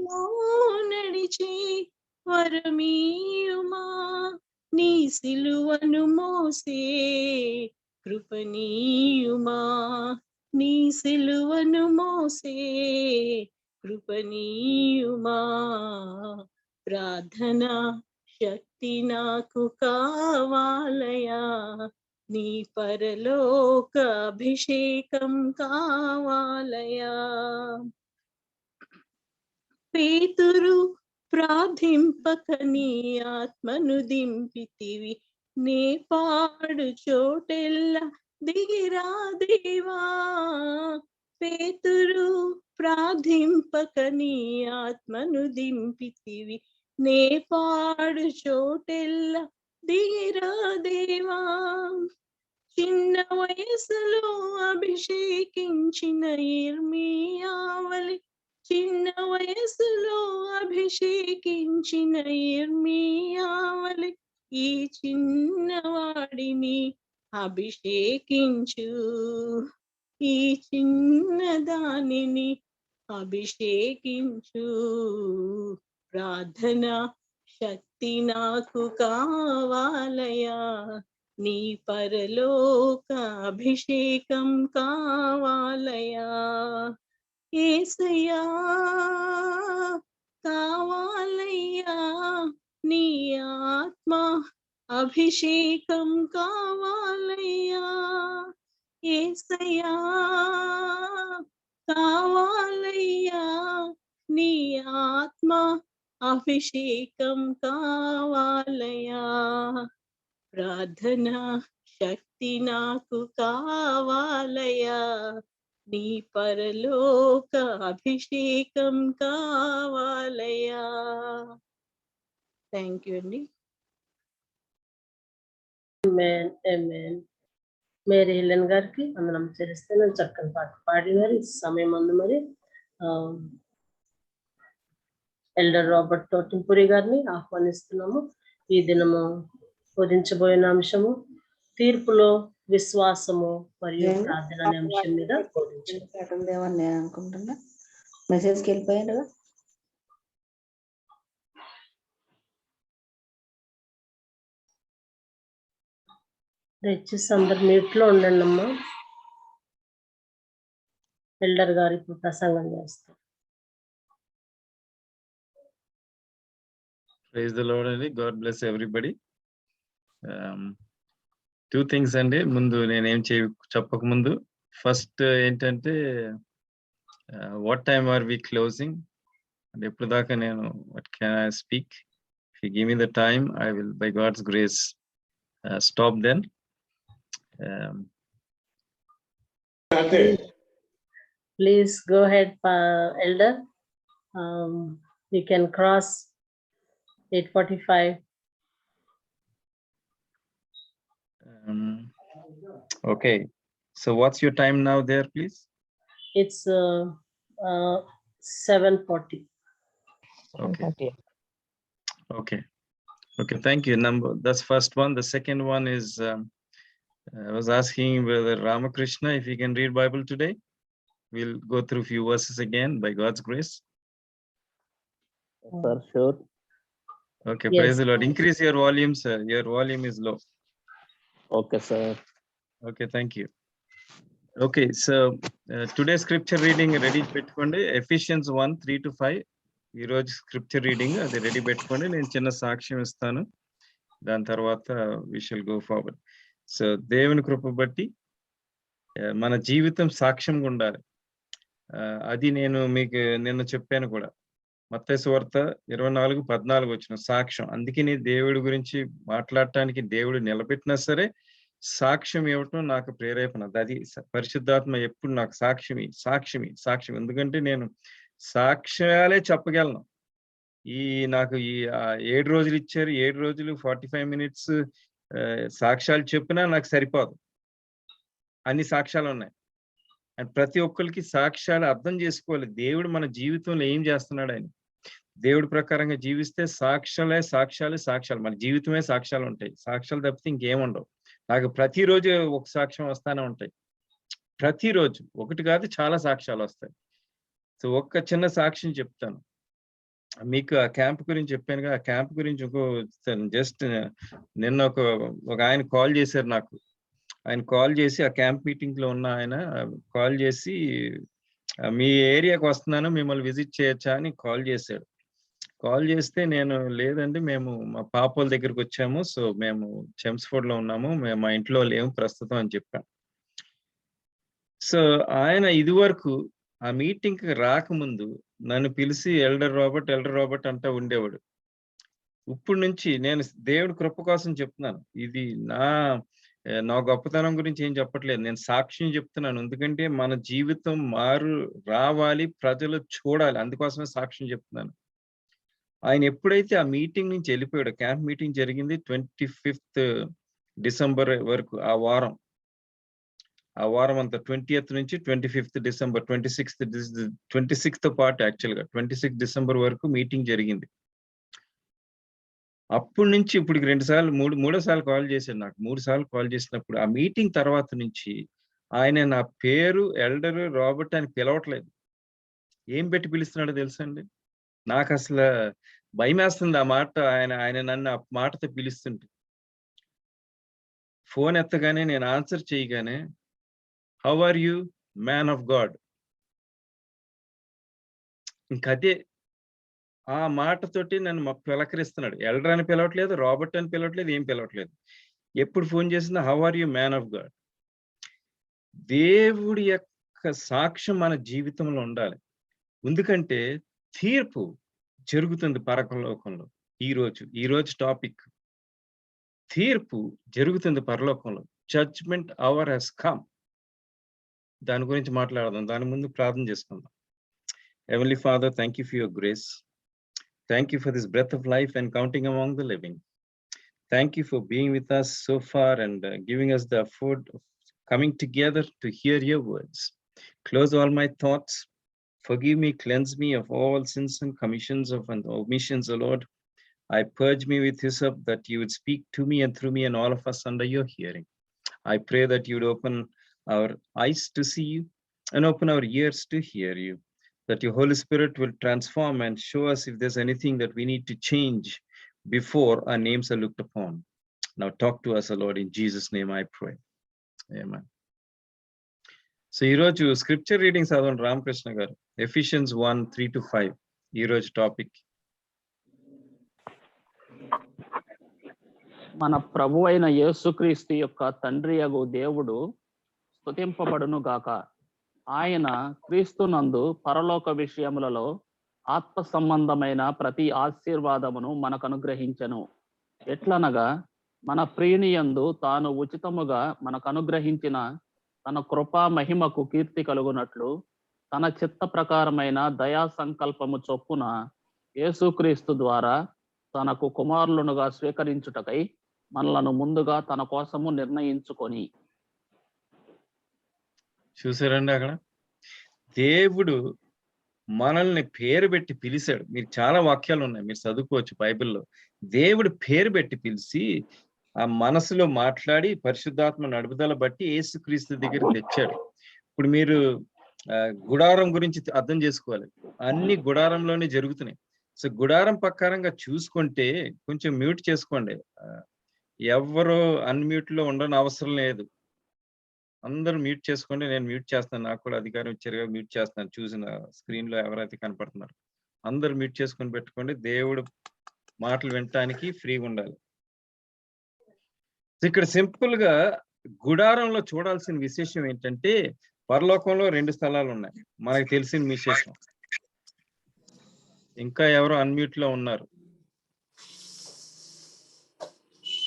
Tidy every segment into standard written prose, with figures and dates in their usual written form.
మార్గములో నడిచి వరమీయుమా, నీ సిలువను మోసే కృపనీయుమా, నీ సిలువను మోసే కృపనీయుమా. ప్రార్థన శక్తి నాకు కావాలయా, నీ పరలోక అభిషేకం కావాలయా. పేతురు ప్రార్థింపక నీ ఆత్మను దింపితివి, నే పాడు చోటెల్లా దిగిరా దేవా. పేతురు ప్రార్థింపక నీ ఆత్మను దింపితివి, నే పాడు చోటెల్లా దిగిరా దేవా. చిన్న వయసులో అభిషేకించిన ఇర్మియావలి, చిన్న వయసులో అభిషేకించిన ఇర్మియావలి, ఈ చిన్నవాడిని అభిషేకించు, ఈ చిన్నదానిని అభిషేకించు. ప్రార్థన శక్తి నాకు కావాలయా, నీ పరలోక అభిషేకం కావాలయా. యేసయ్యా కావాలయ్యా, నీ ఆత్మ అభిషేకం కావాలయ్యా. యేసయ్యా కావాలయ్యా, నీ ఆత్మ అభిషేకం కావాలయ్యా. ప్రార్థన శక్తి నాకు కావాలయా, నీ పరలోక అభిషేకం కావాలయా. థ్యాంక్ యూ అండి. మేరీ హెలెన్ గారికి అందరం చేస్తున్నాం. చక్కని పాట పాడినారు. ఈ సమయం ముందు మరి ఎల్డర్ రాబర్ట్ తోటింపురి గారిని ఆహ్వానిస్తున్నాము. ఈ దినము బోధించబోయిన అంశము తీర్పులో విశ్వాసము మరియు ప్రార్థన అనే అంశం మీద బోధించాలని నేను అనుకుంటున్నా. మెసేజ్కి వెళ్ళిపోయారు. దయచేసి అందరు మీట్లో ఉండండి అమ్మా. ఎల్డర్ గారు ఇప్పుడు ప్రసంగం చేస్తారు. Praise the Lord and God bless everybody. Two things అండి. ముందు నేనేం చెప్పక ముందు ఫస్ట్ ఏంటంటే what time are we closing? And ఎప్పుడు దాకా నేను what can I speak? If you give me the time, I will by God's grace stop then. Please go ahead, Elder. You can cross 8:45. Okay. So what's your time now there, please? It's 7:40. Okay. Okay. Okay. Thank you. That's first one. The second one is I was asking Brother Ramakrishna if he can read Bible today. We'll go through a few verses again by God's grace. Sir, sure. Okay, Yes. praise the Lord. Increase your volume, sir. Your volume is low. Okay, sir. Okay, thank you. Okay, so today's scripture reading ready పెట్టుకోండి. Ephesians 1:3-5. ఈ రోజు scripture reading అది ready పెట్టుకోండి. నేను చిన్న సాక్ష్యం ఇస్తాను. దాని తర్వాత we shall go forward. So దేవుని కృప బట్టి మన జీవితం సాక్ష్యంగా ఉండాలి. అది నేను మీకు నిన్న చెప్పాను కూడా. మత్తయి సువార్త 24:14 వచ్చిన సాక్ష్యం. అందుకే దేవుడి గురించి మాట్లాడటానికి దేవుడు నిలబెట్టినా సరే సాక్ష్యం ఇవ్వటం నాకు ప్రేరేపణ. అది పరిశుద్ధాత్మ ఎప్పుడు నాకు సాక్ష్యం. ఎందుకంటే నేను సాక్ష్యాలే చెప్పగలను. నాకు ఈ 7 రోజులు ఇచ్చారు. 7 రోజులు 45 minutes సాక్ష్యాలు చెప్పినా నాకు సరిపోదు. అన్ని సాక్ష్యాలు ఉన్నాయి. అండ్ ప్రతి ఒక్కరికి సాక్ష్యాలు అర్థం చేసుకోవాలి. దేవుడు మన జీవితంలో ఏం చేస్తున్నాడు అని. దేవుడి ప్రకారంగా జీవిస్తే సాక్ష్యాలు మన జీవితమే సాక్ష్యాలు ఉంటాయి. సాక్ష్యాలు తప్పితే ఇంకేముండవు. నాకు ప్రతిరోజు ఒక సాక్ష్యం వస్తానే ఉంటాయి. ప్రతిరోజు ఒకటి కాదు చాలా సాక్ష్యాలు వస్తాయి. సో ఒక్క చిన్న సాక్ష్యం చెప్తాను. మీకు ఆ క్యాంప్ గురించి చెప్పానుగా, ఆ క్యాంప్ గురించి ఇంకో జస్ట్ నిన్న ఒక ఆయన కాల్ చేశారు నాకు. ఆయన కాల్ చేసి ఆ క్యాంప్ మీటింగ్ లో ఉన్న ఆయన కాల్ చేసి మీ ఏరియాకి వస్తున్నాను, మిమ్మల్ని విజిట్ చేయొచ్చా అని కాల్ చేశాడు. కాల్ చేస్తే నేను లేదండి, మేము మా పాపోల దగ్గరికి వచ్చాము, సో మేము చెమ్స్ఫోర్డ్ లో ఉన్నాము, మేము మా ఇంట్లో లేము ప్రస్తుతం అని చెప్పాను. సో ఆయన ఇదివరకు ఆ మీటింగ్ కి రాకముందు నన్ను పిలిచి ఎల్డర్ రాబర్ట్ అంటా ఉండేవాడు. ఇప్పుడు నుంచి నేను దేవుడి కృప కోసం చెప్తున్నాను. ఇది నా గొప్పతనం గురించి ఏం చెప్పట్లేదు, నేను సాక్ష్యం చెప్తున్నాను. ఎందుకంటే మన జీవితం రావాలి, ప్రజలు చూడాలి, అందుకోసమే సాక్ష్యం చెప్తున్నాను. ఆయన ఎప్పుడైతే ఆ మీటింగ్ నుంచి వెళ్ళిపోయాడు, క్యాంప్ మీటింగ్ జరిగింది 25th డిసెంబర్ వరకు, ఆ వారం అంతా 20th నుంచి 25th December, 26th part actual గా 26 డిసెంబర్ వరకు మీటింగ్ జరిగింది. అప్పటి నుంచి ఇప్పటికి మూడో సార్లు కాల్ చేశాడు నాకు. 3 సార్లు కాల్ చేసినప్పుడు ఆ మీటింగ్ తర్వాత నుంచి ఆయన నా పేరు ఎల్డర్ రాబర్ట్ అని పిలవట్లేదు. ఏం పెట్టి పిలుస్తున్నాడో తెలుసా అండి? నాకు అసలు భయం వేస్తుంది ఆ మాట. ఆయన నన్ను ఆ మాటతో పిలుస్తుంటే, ఫోన్ ఎత్తగానే నేను ఆన్సర్ చేయగానే, how are you man of God, ఇంకదే ఆ మాటతోటి నన్ను పిలకరిస్తున్నాడు. ఎల్డర్ అని పిలవట్లేదు, రాబర్ట్ అని పిలవట్లేదు, ఏం పిలవట్లేదు. ఎప్పుడు ఫోన్ చేసినా how are you man of God. దేవుడి యొక్క సాక్ష్యం మన జీవితంలో ఉండాలి. ఎందుకంటే తీర్పు జరుగుతుంది పరలోకంలో. ఈ రోజు టాపిక్ తీర్పు జరుగుతుంది పరలోకంలో. Judgment hour has come. దాని గురించి మాట్లాడదాం. దాని ముందు ప్రార్థన చేసుకుందాం. Heavenly Father, thank you for your grace. Thank you for this breath of life and counting among the living. Thank you for being with us so far and giving us the food of coming together to hear your words. Close all my thoughts. Forgive me, cleanse me of all sins and commissions and omissions, O Lord. I purge me with hyssop, that you would speak to me and through me and all of us under your hearing. I pray that you would open our eyes to see you and open our ears to hear you, that your Holy Spirit will transform and show us if there's anything that we need to change before our names are looked upon. Now talk to us, O Lord, in Jesus' name I pray. Amen. So ఈరోజు scripture reading చదవండి రామకృష్ణ గారు. Ephesians 1:3-5 ఈరోజు topic. మన ప్రభు అయిన యేసుక్రీస్తు యొక్క తండ్రి యగు దేవుడు స్తుతింపబడును గాక. ఆయన క్రీస్తునందు పరలోక విషయములలో ఆత్మ సంబంధమైన ప్రతి ఆశీర్వాదమును మనకు అనుగ్రహించెను. ఎట్లనగా మన ప్రియునియందు తాను ఉచితముగా మనకు అనుగ్రహించిన తన కృపా మహిమకు కీర్తి కలుగునట్లు తన చిత్త ప్రకారమైన దయా సంకల్పము చొప్పున యేసుక్రీస్తు ద్వారా తనకు కుమారులునుగా స్వీకరించుటకై మనలను ముందుగా తన కోసము నిర్ణయించుకొని. చూసారండి, అక్కడ దేవుడు మనల్ని పేరు పెట్టి పిలిచాడు. మీరు చాలా వాక్యాలు ఉన్నాయి, మీరు చదువుకోవచ్చు బైబిల్లో. దేవుడు పేరు పెట్టి పిలిచి ఆ మనసులో మాట్లాడి పరిశుద్ధాత్మ నడుపుదల బట్టి యేసుక్రీస్తు దగ్గర తెచ్చాడు. ఇప్పుడు మీరు గుడారం గురించి అర్థం చేసుకోవాలి. అన్ని గుడారంలోనే జరుగుతున్నాయి. సో గుడారం ప్రకారంగా చూసుకుంటే కొంచెం మ్యూట్ చేసుకోండి. ఎవరు అన్మ్యూట్ లో ఉండని అవసరం లేదు. అందరూ మ్యూట్ చేసుకోండి. నేను మ్యూట్ చేస్తాను, నాకు కూడా అధికారం ఇచ్చారుగా మ్యూట్ చేస్తాను. చూసిన స్క్రీన్ లో ఎవరైతే కనపడుతున్నారు అందరూ మ్యూట్ చేసుకొని పెట్టుకోండి. దేవుడు మాటలు వినటానికి ఫ్రీగా ఉండాలి. ఇక్కడ సింపుల్ గా గుడారంలో చూడాల్సిన విశేషం ఏంటంటే, పరలోకంలో 2 స్థలాలు ఉన్నాయి, మనకు తెలిసిన విశేషం. ఇంకా ఎవరో అన్మ్యూట్ లో ఉన్నారు.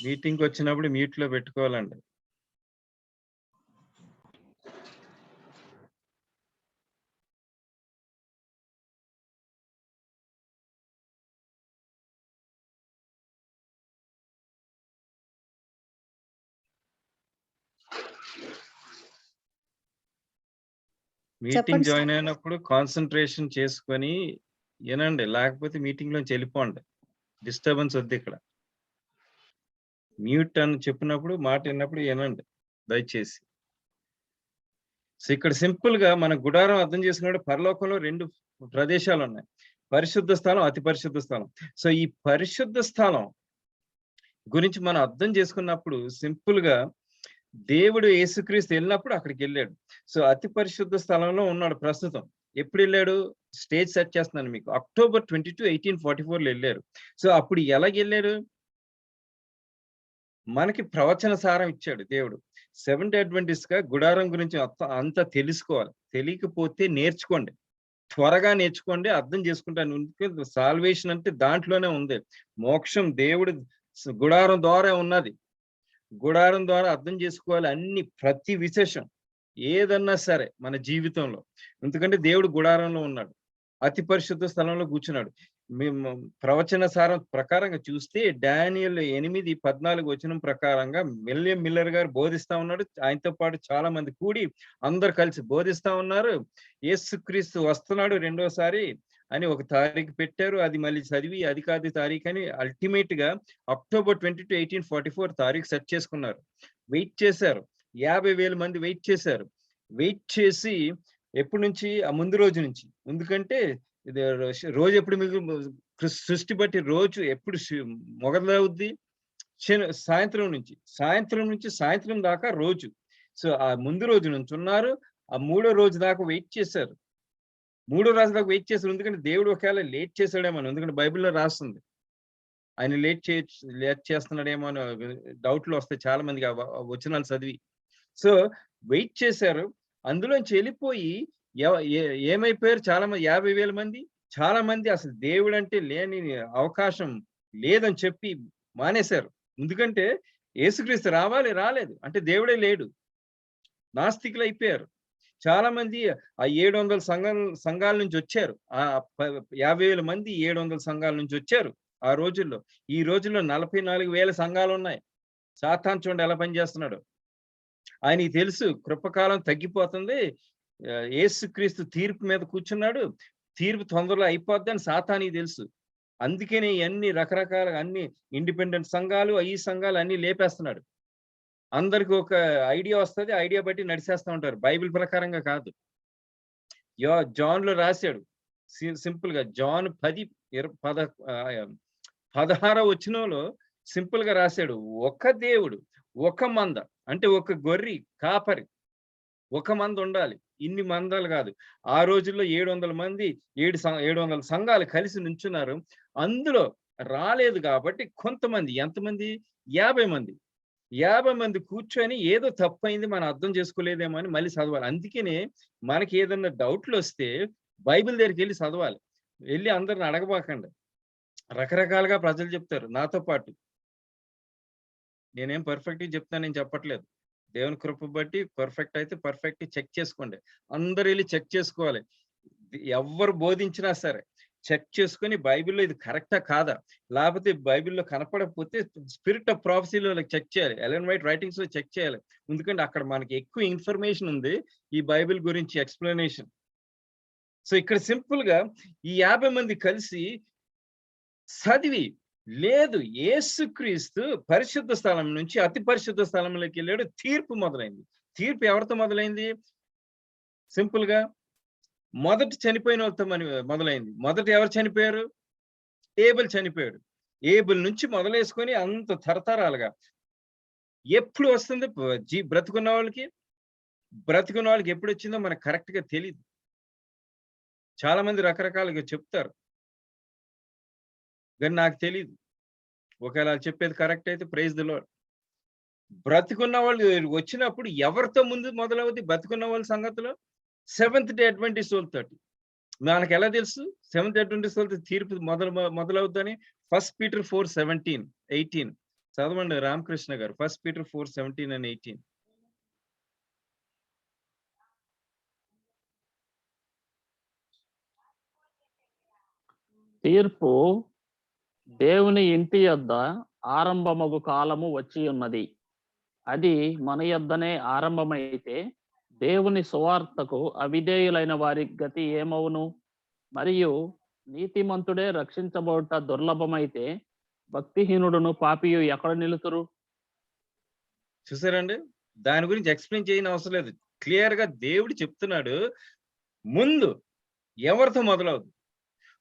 మీటింగ్ వచ్చినప్పుడు మ్యూట్ లో పెట్టుకోవాలండి. మీటింగ్ జాయిన్ అయినప్పుడు కాన్సన్ట్రేషన్ చేసుకొని వినండి, లేకపోతే మీటింగ్ లోంచి వెళ్ళిపోండి. డిస్టర్బెన్స్ వద్దు. ఇక్కడ మ్యూట్ అని చెప్పినప్పుడు మాట విన్నప్పుడు వినండి దయచేసి. సో ఇక్కడ సింపుల్ గా మన గుడారం అర్థం చేసుకున్నప్పుడు పరలోకంలో 2 ప్రదేశాలు ఉన్నాయి. పరిశుద్ధ స్థలం, అతి పరిశుద్ధ స్థలం. సో ఈ పరిశుద్ధ స్థలం గురించి మనం అర్థం చేసుకున్నప్పుడు సింపుల్ గా దేవుడు యేసుక్రీస్తు వెళ్ళినప్పుడు అక్కడికి వెళ్ళాడు. సో అతి పరిశుద్ధ స్థలంలో ఉన్నాడు ప్రస్తుతం. ఎప్పుడు వెళ్ళాడు? స్టేజ్ సెట్ చేస్తున్నాను మీకు. October 22, 1844 వెళ్ళారు. సో అప్పుడు ఎలాగెళ్ళాడు? మనకి ప్రవచన సారం ఇచ్చాడు దేవుడు. సెవెంత్ అడ్వెంటిస్ట్ గా గుడారం గురించి అంతా తెలుసుకోవాలి. తెలియకపోతే నేర్చుకోండి, త్వరగా నేర్చుకోండి, అర్థం చేసుకుంటాను. సాల్వేషన్ అంటే దాంట్లోనే ఉంది. మోక్షం దేవుడు గుడారం ద్వారా ఉన్నది. గుడారం ద్వారా అర్థం చేసుకోవాలి అన్ని, ప్రతి విశేషం ఏదన్నా సరే మన జీవితంలో. ఎందుకంటే దేవుడు గుడారంలో ఉన్నాడు, అతి పరిశుద్ధ స్థలంలో కూర్చున్నాడు. మేము ప్రవచన సారం ప్రకారంగా చూస్తే డానియల్ 8:14 వచనం ప్రకారంగా విలియం మిల్లర్ గారు బోధిస్తా ఉన్నాడు. ఆయనతో పాటు చాలా మంది కూడి అందరు కలిసి బోధిస్తా ఉన్నారు. యేసుక్రీస్తు వస్తున్నాడు రెండోసారి అని ఒక తారీఖు పెట్టారు. అది మళ్ళీ చదివి అది కాదు తారీఖు అని అల్టిమేట్ గా October 22, 1844 తారీఖు సెట్ చేసుకున్నారు. వెయిట్ చేశారు, 50,000 మంది వెయిట్ చేశారు. వెయిట్ చేసి ఎప్పటి నుంచి? ఆ ముందు రోజు నుంచి. ఎందుకంటే ఇది రోజు ఎప్పుడు మీకు సృష్టి బట్టి రోజు ఎప్పుడు మొదలవుద్ది? సాయంత్రం నుంచి సాయంత్రం దాకా రోజు. సో ఆ ముందు రోజు నుంచి ఉన్నారు. ఆ మూడో రోజు దాకా వెయిట్ చేశారు. ఎందుకంటే దేవుడు ఒకవేళ లేట్ చేశాడేమో, ఎందుకంటే బైబిల్లో రాస్తుంది ఆయన లేట్ చేస్తున్నాడేమో అని డౌట్లు వస్తాయి చాలా మందికి ఆ వచనాలు చదివి. సో వెయిట్ చేశారు. అందులోంచి వెళ్ళిపోయి ఏమైపోయారు? చాలా మంది, 50,000 మంది. చాలా మంది అసలు దేవుడు అంటే లేని అవకాశం లేదని చెప్పి మానేశారు. ఎందుకంటే యేసుక్రీస్తు రాలేదు అంటే దేవుడే లేడు, నాస్తికులు అయిపోయారు. చాలా మంది ఆ 700 సంఘాల నుంచి వచ్చారు. ఆ 50,000 మంది 700 సంఘాల నుంచి వచ్చారు ఆ రోజుల్లో. ఈ రోజుల్లో 44,000 సంఘాలు ఉన్నాయి. సాతాను చూడండి ఎలా పనిచేస్తున్నాడు. ఆయనకి తెలుసు కృపకాలం తగ్గిపోతుంది, యేసుక్రీస్తు తీర్పు మీద కూర్చున్నాడు, తీర్పు తొందరలో అయిపోద్దని సాతానికి తెలుసు. అందుకనే అన్ని రకరకాల అన్ని ఇండిపెండెంట్ సంఘాలు, ఈ సంఘాలు అన్ని లేపేస్తున్నాడు. అందరికి ఒక ఐడియా వస్తుంది, ఐడియా బట్టి నడిచేస్తూ ఉంటారు, బైబిల్ ప్రకారంగా కాదు. జాన్ లో రాశాడు సింపుల్ గా, జాన్ 10:16 వచనంలో సింపుల్ గా రాశాడు, ఒక దేవుడు, ఒక మంద, అంటే ఒక గొర్రె కాపరి, ఒక మంద ఉండాలి, ఇన్ని మందలు కాదు. ఆ రోజుల్లో 700 మంది 700 సంఘాలు కలిసి నుంచున్నారు. అందులో రాలేదు కాబట్టి కొంతమంది, ఎంతమంది? 50 మంది కూర్చొని ఏదో తప్పైంది మనం అర్థం చేసుకోలేదేమో అని మళ్ళీ చదవాలి. అందుకనే మనకి ఏదన్నా డౌట్లు వస్తే బైబిల్ దగ్గరికి వెళ్ళి చదవాలి. వెళ్ళి అందరిని అడగబాకండి. రకరకాలుగా ప్రజలు చెప్తారు నాతో పాటు. నేనేం పర్ఫెక్ట్ చెప్తానని చెప్పట్లేదు. దేవుని కృప బట్టి పర్ఫెక్ట్ అయితే పర్ఫెక్ట్ చెక్ చేసుకోండి. అందరు వెళ్ళి చెక్ చేసుకోవాలి. ఎవరు బోధించినా సరే చెక్ చేసుకొని బైబిల్లో ఇది కరెక్టా కాదా, లేకపోతే బైబిల్లో కనపడకపోతే స్పిరిట్ ఆఫ్ ప్రాఫెసీలో చెక్ చేయాలి, ఎలెన్ వైట్ రైటింగ్స్ లో చెక్ చేయాలి. ఎందుకంటే అక్కడ మనకి ఎక్కువ ఇన్ఫర్మేషన్ ఉంది ఈ బైబిల్ గురించి, ఎక్స్ప్లెనేషన్. సో ఇక్కడ సింపుల్ గా ఈ 50 మంది కలిసి చదివి, లేదు యేసుక్రీస్తు పరిశుద్ధ స్థలం నుంచి అతి పరిశుద్ధ స్థలంలోకి వెళ్ళాడు, తీర్పు మొదలైంది. తీర్పు ఎవరితో మొదలైంది? సింపుల్ గా మొదటి చనిపోయిన వాళ్ళతో మొదలైంది. మొదట ఎవరు చనిపోయారు? ఏబుల్ చనిపోయాడు. ఏబుల్ నుంచి మొదలేసుకొని అంత తరతరాలుగా ఎప్పుడు వస్తుంది బ్రతుకున్న వాళ్ళకి ఎప్పుడు వచ్చిందో మనకు కరెక్ట్ గా తెలియదు. చాలా మంది రకరకాలుగా చెప్తారు కానీ నాకు తెలియదు. ఒకవేళ చెప్పేది కరెక్ట్ అయితే ప్రైజ్ ది లార్డ్. బ్రతుకున్న వాళ్ళు వచ్చినప్పుడు ఎవరితో ముందు మొదలవుద్ది బ్రతుకున్న వాళ్ళ సంగతిలో? సెవెంత్ డే అడ్వెంటిస్ట్ వాళ్ళతోటి. మనకు ఎలా తెలుసు సెవెంత్ అడ్వెంటిస్ట్ వాళ్ళతో తీర్పు మొదలవుద్దని? 1 Peter 4:17, 18 చదవండి రామకృష్ణ గారు. 1 Peter 4:17 and 18. తీర్పు దేవుని ఇంటి యొద్ద ఆరంభమగు కాలము వచ్చి ఉన్నది. అది మన యొద్దనే ఆరంభమైతే దేవుని సువార్తకు అవిధేయులైన వారి గతి ఏమవును? మరియు నీతిమంతుడే రక్షించబడుట దుర్లభమైతే భక్తిహీనుడును పాపియు ఎక్కడ నిలుతురు? చూసారండి, దాని గురించి ఎక్స్ప్లెయిన్ చేయని అవసరం లేదు. క్లియర్ గా దేవుడు చెప్తున్నాడు ముందు ఎవరితో మొదలవుద్ది.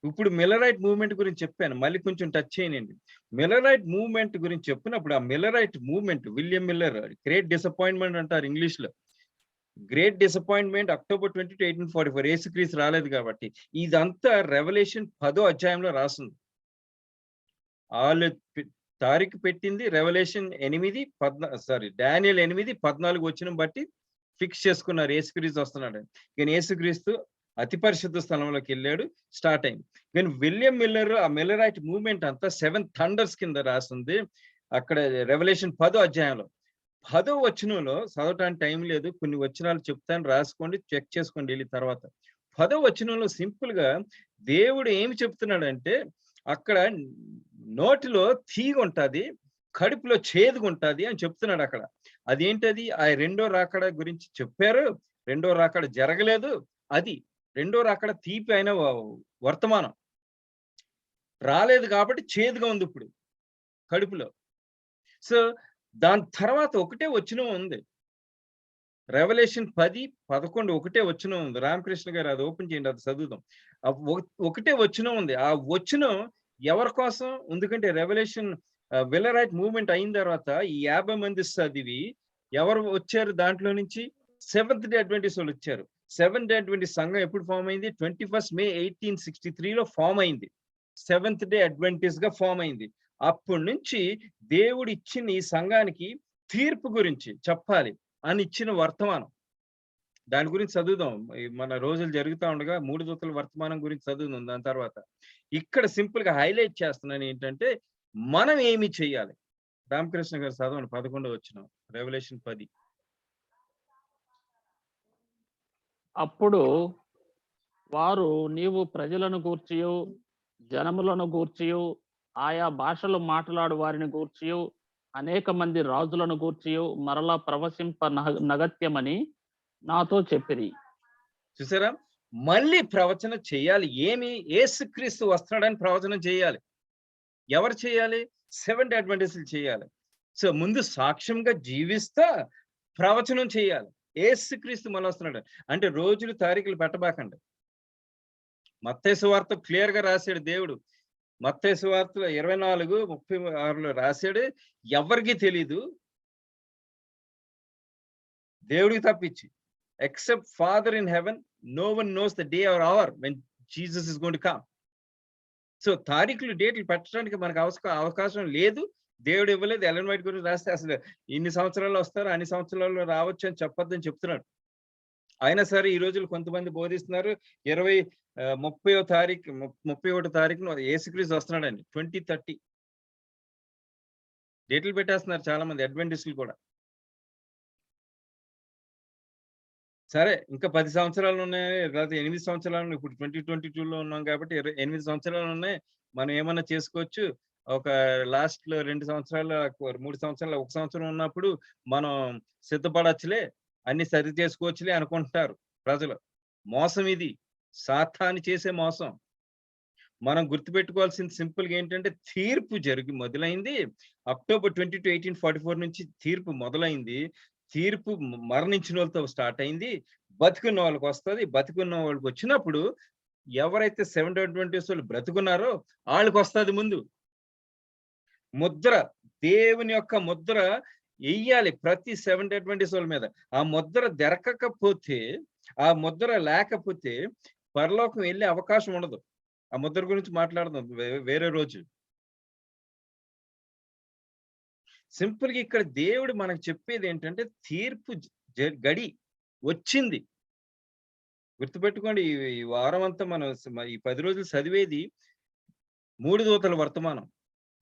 ఇప్పుడు మిల్లరైట్ మూవ్మెంట్ గురించి చెప్పాను, మళ్ళీ కొంచెం టచ్ చేయనండి. మిల్లరైట్ మూవ్మెంట్ గురించి చెప్పినప్పుడు ఆ Millerite movement William Miller great disappointment అంటారు ఇంగ్లీష్ లో. గ్రేట్ డిసప్పాయింట్మెంట్ అక్టోబర్ 20, 1844 యేసుక్రీస్తు రాలేదు కాబట్టి. ఇదంతా రెవల్యూషన్ 10వ అధ్యాయంలో రాసింది. వాళ్ళు తారీఖు పెట్టింది రెవల్యూషన్ 8, డానియల్ 8:14 వచ్చిన బట్టి ఫిక్స్ చేసుకున్నారు యేసుక్రీస్తు వస్తున్నాడు. కానీ యేసుక్రీస్తు అతి పరిశుద్ధ స్థలంలోకి వెళ్ళాడు, స్టార్ట్ అయింది. కానీ విలియం మిల్లర్ ఆ మిల్లరైట్ మూవ్మెంట్ అంతా 7 థండర్స్ కింద రాసింది అక్కడ రెవల్యూషన్ 10వ అధ్యాయంలో. 10వ వచనంలో చదవటానికి టైం లేదు, కొన్ని వచనాలు చెప్తాను, రాసుకోండి, చెక్ చేసుకోండి వెళ్ళి తర్వాత. 10వ వచనంలో సింపుల్ గా దేవుడు ఏమి చెప్తున్నాడంటే, అక్కడ నోటిలో తీగ ఉంటది, కడుపులో చేదుగా ఉంటది అని చెప్తున్నాడు అక్కడ. అదేంటది? ఆ రెండో రాకడ గురించి చెప్పారు. రెండో రాకడ జరగలేదు, అది రెండో రాకడ తీపి అయిన వర్తమానం రాలేదు కాబట్టి చేదుగా ఉంది ఇప్పుడు కడుపులో. సో దాని తర్వాత ఒకటే వచనం ఉంది, రెవల్యూషన్ 10:11 ఒకటే వచనం ఉంది. రామకృష్ణ గారు అది ఓపెన్ చేయండి, అది చదువుదాం. ఒకటే వచనం ఉంది. ఆ వచనం ఎవరి కోసం? ఎందుకంటే రెవల్యూషన్ మిల్లరైట్ మూవ్మెంట్ అయిన తర్వాత ఈ 50 మంది చదివి ఎవరు వచ్చారు దాంట్లో నుంచి? సెవెంత్ డే అడ్వెంటిస్ట్ వాళ్ళు వచ్చారు. సెవెంత్ డే అడ్వెంటిస్ట్ సంఘం ఎప్పుడు ఫామ్ అయింది? 21 మే 1863లో ఫామ్ అయింది. సెవెంత్ డే అడ్వెంటిస్ట్ గా ఫామ్ అయింది. అప్పటి నుంచి దేవుడు ఇచ్చిన ఈ సంఘానికి తీర్పు గురించి చెప్పాలి అని ఇచ్చిన వర్తమానం. దాని గురించి చదువుదాం. మన రోజులు జరుగుతూ ఉండగా 3 దూతల వర్తమానం గురించి చదువుదాం. దాని తర్వాత ఇక్కడ సింపుల్ గా హైలైట్ చేస్తున్నాను ఏంటంటే, మనం ఏమి చెయ్యాలి? రామకృష్ణ గారు చదవండి 11వ వచనం, రెవల్యూషన్ 10. అప్పుడు వారు, నీవు ప్రజలను గూర్చియు జనములను గూర్చియు ఆయా భాషలు మాట్లాడు వారిని గూర్చియు అనేక మంది రాజులను గూర్చియు మరలా ప్రవశింప నగత్యమని నాతో చెప్పిరి. చూసారా? మళ్ళీ ప్రవచనం చేయాలి. ఏమి? యేసుక్రీస్తు వస్తున్నాడని ప్రవచనం చేయాలి. ఎవరు చేయాలి? 7 అడ్వెంటిస్టులు చేయాలి. సో ముందు సాక్ష్యంగా జీవిస్తా ప్రవచనం చేయాలి. యేసుక్రీస్తు మళ్ళీ వస్తున్నాడు అంటే రోజులు తారీఖులు పెట్టబాకండి. మత్తయి సువార్త క్లియర్ గా రాశాడు దేవుడు. మత్తయి సువార్తలో 24:36లో రాశాడు, ఎవరికి తెలీదు దేవుడికి తప్పించి. Except Father in heaven, no one knows the day or hour when Jesus is going to come. So తారీఖులు డేట్లు పెట్టడానికి మనకు అవకాశం లేదు, దేవుడు ఇవ్వలేదు. ఎలెన్ వైట్ గురించి రాస్తే అసలు ఇన్ని సంవత్సరాల్లో వస్తారు, అన్ని సంవత్సరాల్లో రావచ్చు అని చెప్పొద్దని చెప్తున్నాడు. అయినా సరే ఈ రోజులు కొంతమంది బోధిస్తున్నారు 30వ తారీఖు 31వ తారీఖున యేసుక్రీస్తు వస్తున్నాడండి 2030 డేట్లు పెట్టేస్తున్నారు చాలా మంది అడ్వెంటిస్టులు కూడా. సరే ఇంకా 10 సంవత్సరాలు ఉన్నాయి, లేదా 8 సంవత్సరాలు, ఇప్పుడు 2022లో ఉన్నాం కాబట్టి 8 సంవత్సరాలు ఉన్నాయి, మనం ఏమన్నా చేసుకోవచ్చు. ఒక లాస్ట్ లో 2 సంవత్సరాలు 3 సంవత్సరాలు 1 సంవత్సరం ఉన్నప్పుడు మనం సిద్ధపడచ్చులే, అన్ని సరి చేసుకోవచ్చులే అనుకుంటారు ప్రజలు. మోసం ఇది, సాతాను చేసే మోసం. మనం గుర్తుపెట్టుకోవాల్సింది సింపుల్ గా ఏంటంటే, తీర్పు జరిగి మొదలైంది అక్టోబర్ 22, 1844 నుంచి తీర్పు మొదలైంది. తీర్పు మరణించిన వాళ్ళతో స్టార్ట్ అయింది, బతుకున్న వాళ్ళకి వస్తుంది. బతుకున్న వాళ్ళకి వచ్చినప్పుడు ఎవరైతే 7 అడ్వెంటిస్ట్ వాళ్ళు బ్రతుకున్నారో వాళ్ళకి వస్తుంది ముందు ముద్ర. దేవుని యొక్క ముద్ర వెయ్యాలి ప్రతి 7 అడ్వెంటిస్ట్ వాళ్ళ మీద. ఆ ముద్ర దొరకకపోతే, ఆ ముద్ర లేకపోతే పరలోకం వెళ్ళే అవకాశం ఉండదు. ఆ ముద్ర గురించి మాట్లాడదాం వేరే రోజు. సింపుల్ గా ఇక్కడ దేవుడు మనకు చెప్పేది ఏంటంటే, తీర్పు గడి వచ్చింది. గుర్తుపెట్టుకోండి, ఈ వారం అంతా మనం ఈ 10 రోజులు చదివేది 3 దూతల వర్తమానం.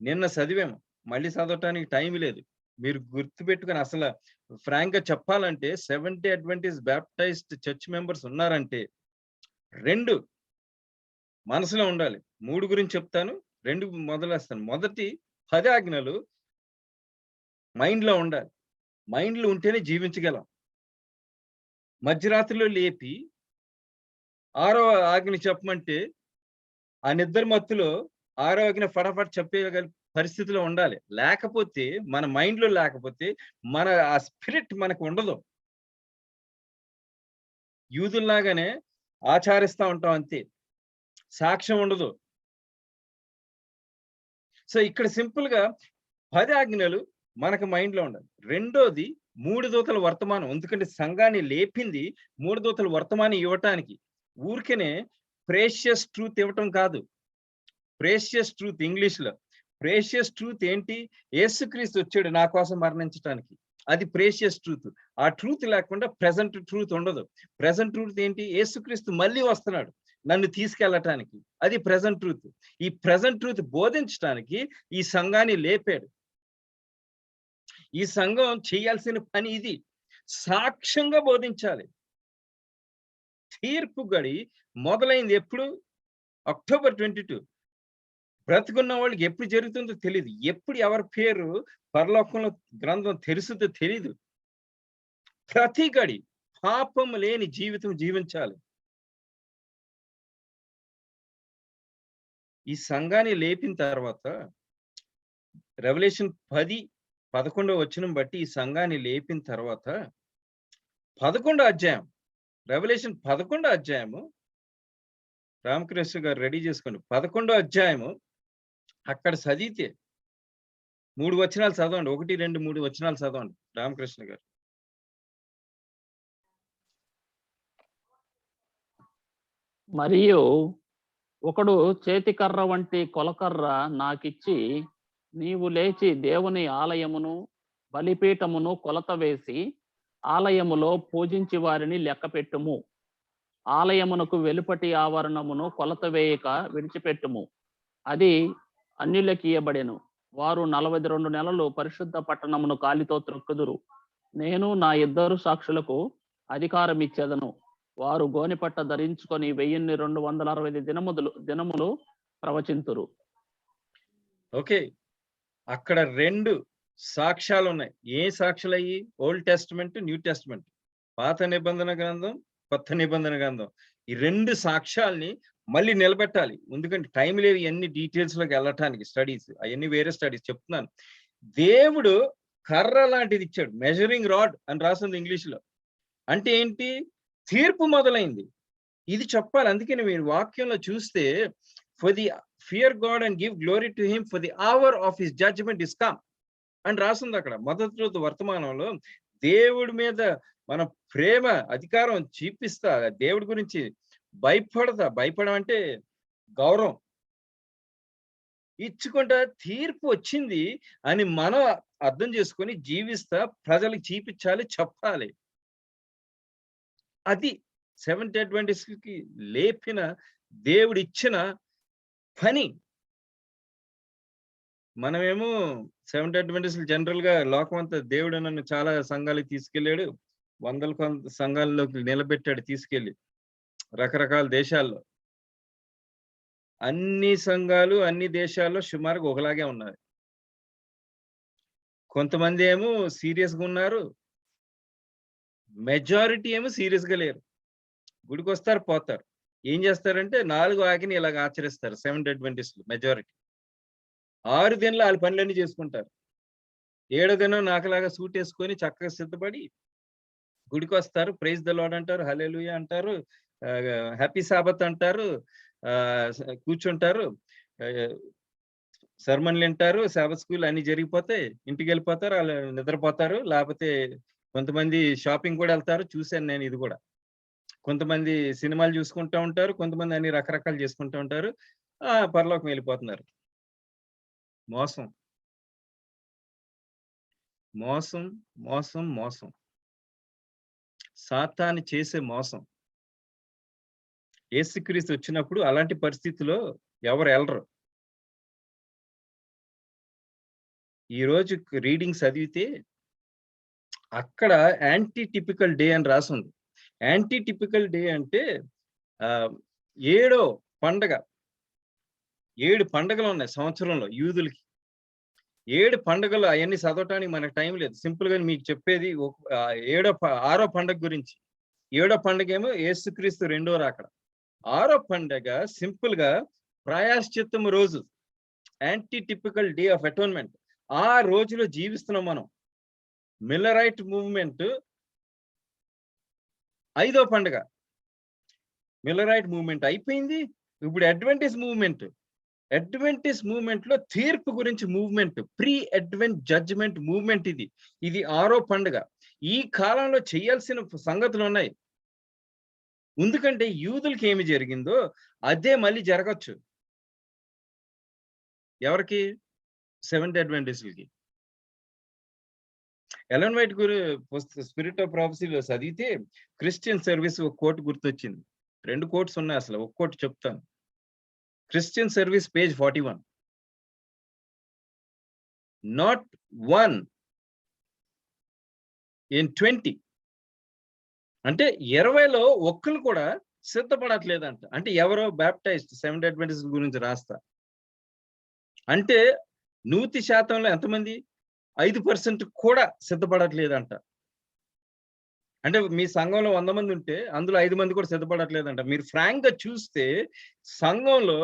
నిన్న చదివాము, మళ్ళీ చదవటానికి టైం లేదు. మీరు గుర్తుపెట్టుకొని, అసలు ఫ్రాంక్ గా చెప్పాలంటే 70 అడ్వెంటిస్ట్ బ్యాప్టైజ్డ్ చర్చ్ మెంబర్స్ ఉన్నారంటే 2 మనసులో ఉండాలి. 3 గురించి చెప్తాను, 2 మొదలేస్తాను. మొదటి 10 ఆజ్ఞలు మైండ్ లో ఉండాలి. మైండ్ లో ఉంటేనే జీవించగలం. మధ్యరాత్రిలో లేపి 6వ ఆజ్ఞని చెప్పమంటే ఆ నిద్ర మత్తులో 6వ ఆజ్ఞ ఫటాఫట్ చెప్పగల పరిస్థితిలో ఉండాలి. లేకపోతే, మన మైండ్ లో లేకపోతే మన ఆ స్పిరిట్ మనకు ఉండదు. యూదుల్లాగానే ఆచరిస్తూ ఉంటాం అంతే. సాక్ష్యం ఉండదు. సో ఇక్కడ సింపుల్ గా 10 ఆజ్ఞలు మనకు మైండ్ లో ఉండాలి. రెండోది 3 దూతల వర్తమానం. ఎందుకంటే సంఘాన్ని లేపింది 3 దూతల వర్తమానం ఇవ్వటానికి. ఊరికనే ప్రేషియస్ ట్రూత్ ఇవ్వటం కాదు. ప్రేషియస్ ట్రూత్ ఇంగ్లీష్ లో ప్రేషియస్ ట్రూత్ ఏంటి? యేసుక్రీస్తు వచ్చాడు నా కోసం మరణించడానికి. అది ప్రేషియస్ ట్రూత్. ఆ ట్రూత్ లేకుండా ప్రెజెంట్ ట్రూత్ ఉండదు. ప్రెజెంట్ ట్రూత్ ఏంటి? యేసుక్రీస్తు మళ్ళీ వస్తున్నాడు నన్ను తీసుకెళ్ళటానికి. అది ప్రెజెంట్ ట్రూత్. ఈ ప్రెజెంట్ ట్రూత్ బోధించడానికి ఈ సంఘాన్ని లేపాడు. ఈ సంఘం చేయాల్సిన పని ఇది. సాక్ష్యంగా బోధించాలి. తీర్పు గడి మొదలైంది ఎప్పుడు? అక్టోబర్ 22. బ్రతుకున్న వాళ్ళకి ఎప్పుడు జరుగుతుందో తెలియదు. ఎప్పుడు ఎవరి పేరు పరలోకంలో గ్రంథం తెరుస్తుందో తెలీదు. ప్రతి గడి పాపం లేని జీవితం జీవించాలి. ఈ సంఘాన్ని లేపిన తర్వాత రెవల్యూషన్ 10:11 వచనం బట్టి ఈ సంఘాన్ని లేపిన తర్వాత 11వ అధ్యాయం, రెవల్యూషన్ 11వ అధ్యాయము, రామకృష్ణ గారు రెడీ చేసుకోండి. 11వ అధ్యాయము అక్కడ చదివితే 3 వచనాలు చదవండి. 1, 2, 3 వచనాలు చదవండి రామకృష్ణ గారు. మరియు ఒకడు చేతికర్ర వంటి కొలకర్ర నాకిచ్చి, నీవు లేచి దేవుని ఆలయమును బలిపీఠమును కొలత వేసి ఆలయములో పూజించి వారిని లెక్కపెట్టుము. ఆలయమునకు వెలుపటి ఆవరణమును కొలత వేయక విడిచిపెట్టుము. అది అన్యులకి ఇయ్యబడెను. వారు 42 నెలలు పరిశుద్ధ పట్టణమును కాలితో త్రొక్కుదురు. నేను నా 2 సాక్షులకు అధికారం ఇచ్చేదను. వారు గోనెపట్ట ధరించుకొని 1260 దినములు ప్రవచింతురు. ఓకే, అక్కడ 2 సాక్ష్యాలు ఉన్నాయి. ఏ సాక్ష్యాలు అయ్యి? Old testament, new testament. పాత నిబంధన గ్రంథం, కొత్త నిబంధన గ్రంథం. ఈ 2 సాక్ష్యాల్ని మళ్ళీ నిలబెట్టాలి. ఎందుకంటే టైం లేవు ఇవన్నీ డీటెయిల్స్ లోకి వెళ్ళటానికి. స్టడీస్ అవన్నీ వేరే స్టడీస్ చెప్తున్నాను. దేవుడు కర్ర లాంటిది ఇచ్చాడు. మెజరింగ్ రాడ్ అని రాసింది ఇంగ్లీష్ లో. అంటే ఏంటి? తీర్పు మొదలైంది. ఇది చెప్పాలి. అందుకని మీరు వాక్యంలో చూస్తే for the fear God and give glory to him for the hour of his judgment is come అని రాసింది అక్కడ. మొదటి రోజు వర్తమానంలో దేవుడి మీద మన ప్రేమ అధికారం చూపిస్తా, దేవుడి గురించి భయపడడం అంటే గౌరవం ఇచ్చుకుంటా తీర్పు వచ్చింది అని మనం అర్థం చేసుకొని జీవిస్తా ప్రజలకు చూపించాలి, చెప్పాలి. అది సెవెంత్ అడ్వెంటిస్ట్‌కి లేపిన దేవుడు ఇచ్చిన పని. మనమేమో సెవెంత్ అడ్వెంటిస్టులు జనరల్ గా లోకం అంతా దేవుడు నన్ను చాలా సంఘాలకు తీసుకెళ్ళాడు, వందల సంఘాల్లోకి నిలబెట్టాడు తీసుకెళ్ళి రకరకాల దేశాల్లో. అన్ని సంఘాలు అన్ని దేశాల్లో సుమారుగా ఒకలాగే ఉన్నారు. కొంతమంది ఏమో సీరియస్గా ఉన్నారు, మెజారిటీ ఏమో సీరియస్గా లేరు. గుడికి వస్తారు పోతారు. ఏం చేస్తారంటే 4 ఆజ్ఞని ఇలాగ ఆచరిస్తారు సెవెంత్ అడ్వెంటిస్టులు మెజారిటీ. 6 దినాలు వాళ్ళ పనులన్నీ చేసుకుంటారు. 7వ దినం నాకులాగా సూట్ వేసుకొని చక్కగా సిద్ధపడి గుడికి వస్తారు. ప్రైజ్ ద లార్డ్ అంటారు, హల్లెలూయా అంటారు, హ్యాపీ సాబత్ అంటారు, కూర్చుంటారు, సర్మన్లు వింటారు, సాబత్ స్కూల్ అన్ని జరిగిపోతాయి, ఇంటికి వెళ్ళిపోతారు, వాళ్ళు నిద్రపోతారు. లేకపోతే కొంతమంది షాపింగ్ కూడా వెళ్తారు. చూశాను నేను ఇది కూడా. కొంతమంది సినిమాలు చూసుకుంటూ ఉంటారు, కొంతమంది అన్ని రకరకాలు చేసుకుంటూ ఉంటారు, పరలోకం వెళ్ళిపోతున్నారు. మోసం మోసం మోసం మోసం, సాతాను చేసే మోసం. యేసుక్రీస్తు వచ్చినప్పుడు అలాంటి పరిస్థితిలో ఎవరు వెళ్ళరు. ఈరోజు రీడింగ్ చదివితే అక్కడ యాంటీ టిపికల్ డే అని రాసింది. యాంటీ టిపికల్ డే అంటే 7వ పండగ. 7 పండగలు ఉన్నాయి సంవత్సరంలో యూదులకి. 7 పండుగలు అవన్నీ చదవటానికి మనకు టైం లేదు. సింపుల్ గా మీకు చెప్పేది 6వ పండగ గురించి. 7వ పండగ ఏమో యేసుక్రీస్తు 2వ రాకడ. 6వ పండగ సింపుల్ గా ప్రాయశ్చిత్తం రోజు, anti typical day of atonement. ఆ రోజులో జీవిస్తున్నాం మనం. మిల్లరైట్ మూవ్మెంట్ 5వ పండగ. మిల్లరైట్ మూవ్మెంట్ అయిపోయింది, ఇప్పుడు అడ్వెంటిస్ట్ మూవ్మెంట్ లో తీర్పు గురించి movement, pre advent judgment movement. ఇది 6వ పండుగ. ఈ కాలంలో చేయాల్సిన సంగతులు ఉన్నాయి. ఎందుకంటే యూదులకి ఏమి జరిగిందో అదే మళ్ళీ జరగచ్చు. ఎవరికి? సెవెంత్ అడ్వెంటిస్టులకి. ఎలన్ వైట్ స్పిరిట్ ఆఫ్ ప్రాఫెసీలో చదివితే క్రిస్టియన్ సర్వీస్ ఒక కోట్ గుర్తొచ్చింది. 2 కోట్స్ ఉన్నాయి, అసలు ఒక కోట్ చెప్తాను. Christian service page 41. Not 1 in 20, అంటే 20లో ఒక్కరు కూడా సిద్ధపడట్లేదంట. అంటే ఎవరో బ్యాప్టైజ్డ్ సెవెంత్ అడ్వెంటిస్ట్ గురించి రాస్తా. అంటే 100% ఎంతమంది? 5% కూడా సిద్ధపడట్లేదంట. అంటే మీ సంఘంలో 100 మంది ఉంటే అందులో 5 మంది కూడా సిద్ధపడట్లేదంట. మీరు ఫ్రాంక్ గా చూస్తే సంఘంలో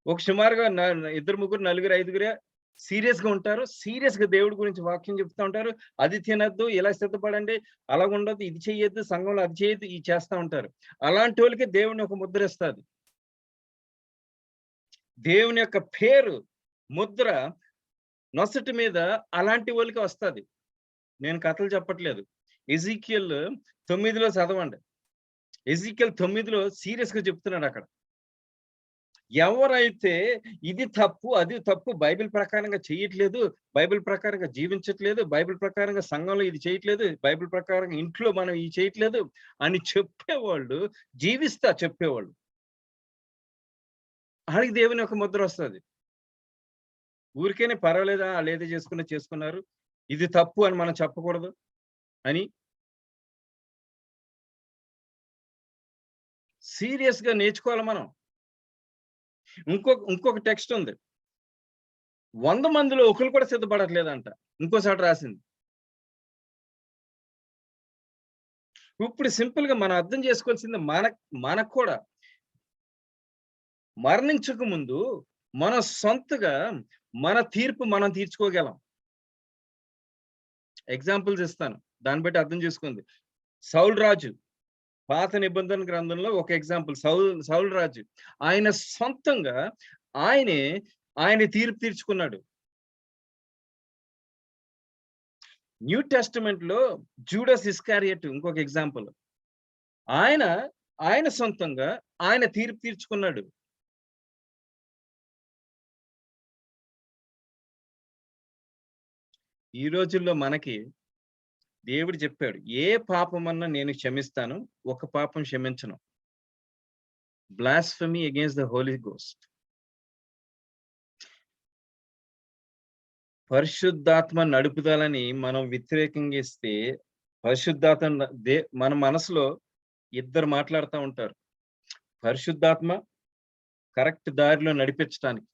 ఒక సుమారుగా 2, 3, 4, 5 సీరియస్ గా ఉంటారు. సీరియస్ గా దేవుడి గురించి వాక్యం చెప్తా ఉంటారు. అది తినద్దు, ఇలా సిద్ధపడండి, అలా ఉండదు, ఇది చెయ్యొద్దు, సంఘంలో అది చేయొద్దు, ఇది చేస్తా ఉంటారు. అలాంటి వాళ్ళకి దేవుని ఒక ముద్ర ఇస్తుంది. దేవుని యొక్క పేరు ముద్ర నొసటి మీద అలాంటి వాళ్ళకి వస్తుంది. నేను కథలు చెప్పట్లేదు. ఎజికియల్ 9లో చదవండి. ఎజికియల్ 9లో సీరియస్ గా చెప్తున్నాడు. అక్కడ ఎవరైతే ఇది తప్పు, అది తప్పు, బైబిల్ ప్రకారంగా చేయట్లేదు, బైబిల్ ప్రకారంగా జీవించట్లేదు, బైబిల్ ప్రకారంగా సంఘంలో ఇది చేయట్లేదు, బైబిల్ ప్రకారంగా ఇంట్లో మనం ఇది చేయట్లేదు అని చెప్పేవాళ్ళు, చెప్పేవాళ్ళు, వాళ్ళకి దేవుని ఒక ముద్ర వస్తుంది. ఊరికేనే పర్వాలేదా, వాళ్ళు ఏదో చేసుకున్నారు, ఇది తప్పు అని మనం చెప్పకూడదు అని సీరియస్ గా నేర్చుకోవాలి మనం. ఇంకొక టెక్స్ట్ ఉంది. 100 మందిలో ఒకరు కూడా సిద్ధపడట్లేదంట. ఇంకోసారి రాసింది. ఇప్పుడు సింపుల్ గా మనం అర్థం చేసుకోవాల్సింది, మనకు కూడా మరణించక ముందు మన సొంతగా మన తీర్పు మనం తీర్చుకోగలం. ఎగ్జాంపుల్స్ ఇస్తాను, దాన్ని బట్టి అర్థం చేసుకుంది. సౌలు రాజు, పాత నిబంధన గ్రంథంలో ఒక ఎగ్జాంపుల్. సౌలు రాజు ఆయన సొంతంగా ఆయన తీర్పు తీర్చుకున్నాడు. న్యూ టెస్టమెంట్ లో జూడస్ ఇస్కారియట్ ఇంకొక ఎగ్జాంపుల్. ఆయన సొంతంగా ఆయన తీర్పు తీర్చుకున్నాడు. ఈ రోజుల్లో మనకి దేవుడు చెప్పాడు, ఏ పాపమన్నా నేను క్షమిస్తాను, ఒక పాపం క్షమించను. Blasphemy against the Holy Ghost. పరిశుద్ధాత్మ నడుపుదలని మనం వ్యతిరేకంగా ఇస్తే, పరిశుద్ధాత్మ మన మనసులో ఇద్దరు మాట్లాడుతూ ఉంటారు. పరిశుద్ధాత్మ కరెక్ట్ దారిలో నడిపించడానికి,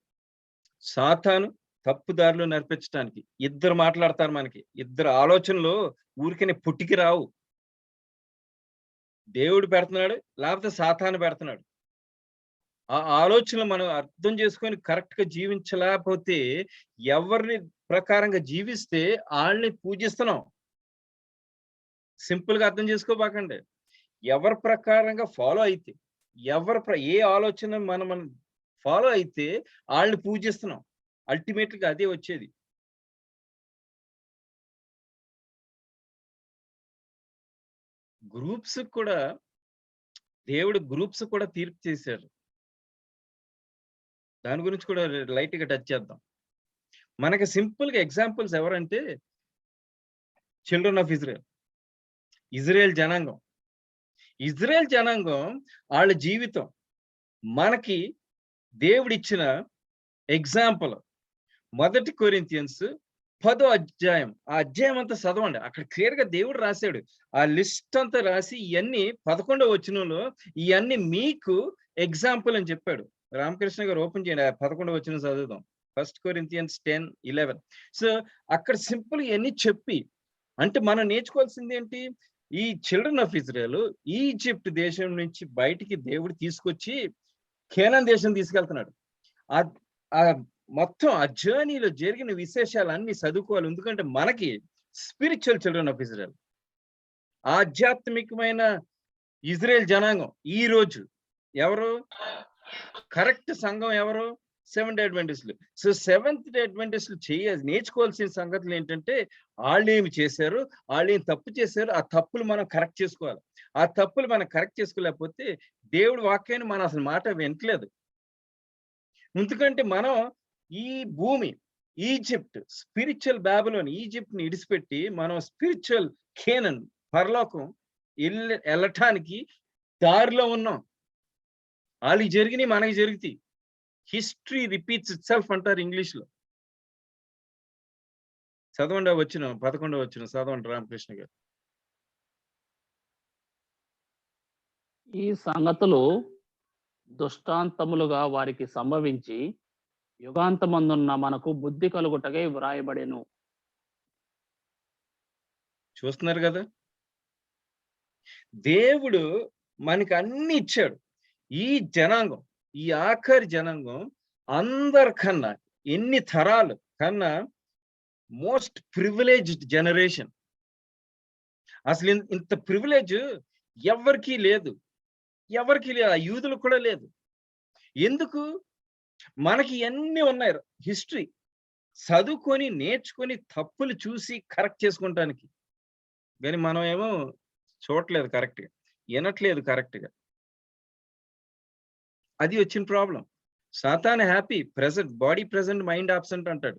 సాతాను తప్పు దారిలో నడిపించడానికి ఇద్దరు మాట్లాడతారు. మనకి ఇద్దరు ఆలోచనలు ఊరికనే పుట్టికి రావు. దేవుడు పెడుతున్నాడు, లేకపోతే సాతాను పెడుతున్నాడు. ఆ ఆలోచనలు మనం అర్థం చేసుకొని కరెక్ట్ గా జీవించలేకపోతే, ఎవరిని ప్రకారంగా జీవిస్తే వాళ్ళని పూజిస్తున్నాం. సింపుల్ గా అర్థం చేసుకోబాకండి. ఎవరి ప్రకారంగా ఫాలో అయితే, ఏ ఆలోచన మనం ఫాలో అయితే వాళ్ళని పూజిస్తున్నాం. అల్టిమేట్ గా అదే వచ్చేది. దేవుడు గ్రూప్స్ కూడా తీర్పు చేశారు. దాని గురించి కూడా లైట్ గా టచ్ చేద్దాం. మనకి సింపుల్ గా ఎగ్జాంపుల్స్ ఎవరంటే చిల్డ్రన్ ఆఫ్ ఇజ్రాయెల్ జనాంగం. ఇజ్రాయెల్ జనాంగం వాళ్ళ జీవితం మనకి దేవుడిచ్చిన ఎగ్జాంపుల్. 1 కొరింథియన్స్ 10వ అధ్యాయం. ఆ అధ్యాయం అంతా చదవండి. అక్కడ క్లియర్ గా దేవుడు రాశాడు. ఆ లిస్ట్ అంతా రాసి ఇవన్నీ 11వ వచనంలో ఇవన్నీ మీకు ఎగ్జాంపుల్ అని చెప్పాడు. రామకృష్ణ గారు ఓపెన్ చేయండి, 11వ వచనం చదువుదాం. 1 కొరింథియన్స్ 10:11. సో అక్కడ సింపుల్ ఇవన్నీ చెప్పి, అంటే మనం నేర్చుకోవాల్సింది ఏంటి? ఈ చిల్డ్రన్ ఆఫ్ ఇజ్రాయెల్ ఈజిప్ట్ దేశం నుంచి బయటికి దేవుడు తీసుకొచ్చి కేనాన్ దేశం తీసుకెళ్తున్నాడు. ఆ మొత్తం ఆ జర్నీలో జరిగిన విశేషాలు అన్ని చదువుకోవాలి. ఎందుకంటే మనకి స్పిరిచువల్ చిల్డ్రన్ ఆఫ్ ఇజ్రాయెల్, ఆధ్యాత్మికమైన ఇజ్రాయెల్ జనాంగం ఈ రోజు ఎవరు? కరెక్ట్ సంఘం ఎవరు? సెవెంత్ అడ్వెంటిస్టులు. సో సెవెంత్ అడ్వెంటిస్టులు నేర్చుకోవాల్సిన సంగతులు ఏంటంటే, వాళ్ళు ఏమి చేశారు, వాళ్ళు ఏం తప్పు చేశారు, ఆ తప్పులు మనం కరెక్ట్ చేసుకోవాలి. ఆ తప్పులు మనం కరెక్ట్ చేసుకోలేకపోతే దేవుడి వాక్యాన్ని మనం అసలు మాట వినట్లేదు. ఎందుకంటే మనం ఈ భూమి ఈజిప్ట్, స్పిరిచువల్ బాబిలోన్, ఈజిప్ట్ని ఇడిచిపెట్టి మనం స్పిరిచువల్ కేనన్, పరలోకం వెళ్ళటానికి దారిలో ఉన్నాం. వాళ్ళకి జరిగినాయి, మనకి జరుగుతాయి. హిస్టరీ రిపీట్స్ ఇట్ సెల్ఫ్ అంటారు ఇంగ్లీష్ లో. చదవండి వచ్చిన 11వ వచనం చదవండి రామకృష్ణ గారు. ఈ సంగతులు దృష్టాంతములుగా వారికి సంభవించి యుగాంతమందున్న మనకు బుద్ధి కలుగుటకై వ్రాయబడెను. చూస్తున్నారు కదా, దేవుడు మనకి అన్ని ఇచ్చాడు. ఈ జనాంగం, ఈ ఆఖరి జనాంగం అందరికన్నా, ఎన్ని తరాలు కన్నా మోస్ట్ ప్రివిలేజ్డ్ జనరేషన్. అసలు ఇంత ప్రివిలేజ్ ఎవరికీ లేదు, ఎవరికి లేదు, ఆ యూదులకు కూడా లేదు. ఎందుకు? మనకి అన్ని ఉన్నాయి, హిస్టరీ చదువుకొని నేర్చుకొని తప్పులు చూసి కరెక్ట్ చేసుకుంటానికి. కానీ మనం ఏమో చూడట్లేదు కరెక్ట్గా, వినట్లేదు కరెక్ట్గా. అది వచ్చిన problem. Satan happy present, body present, mind absent అంటాడు.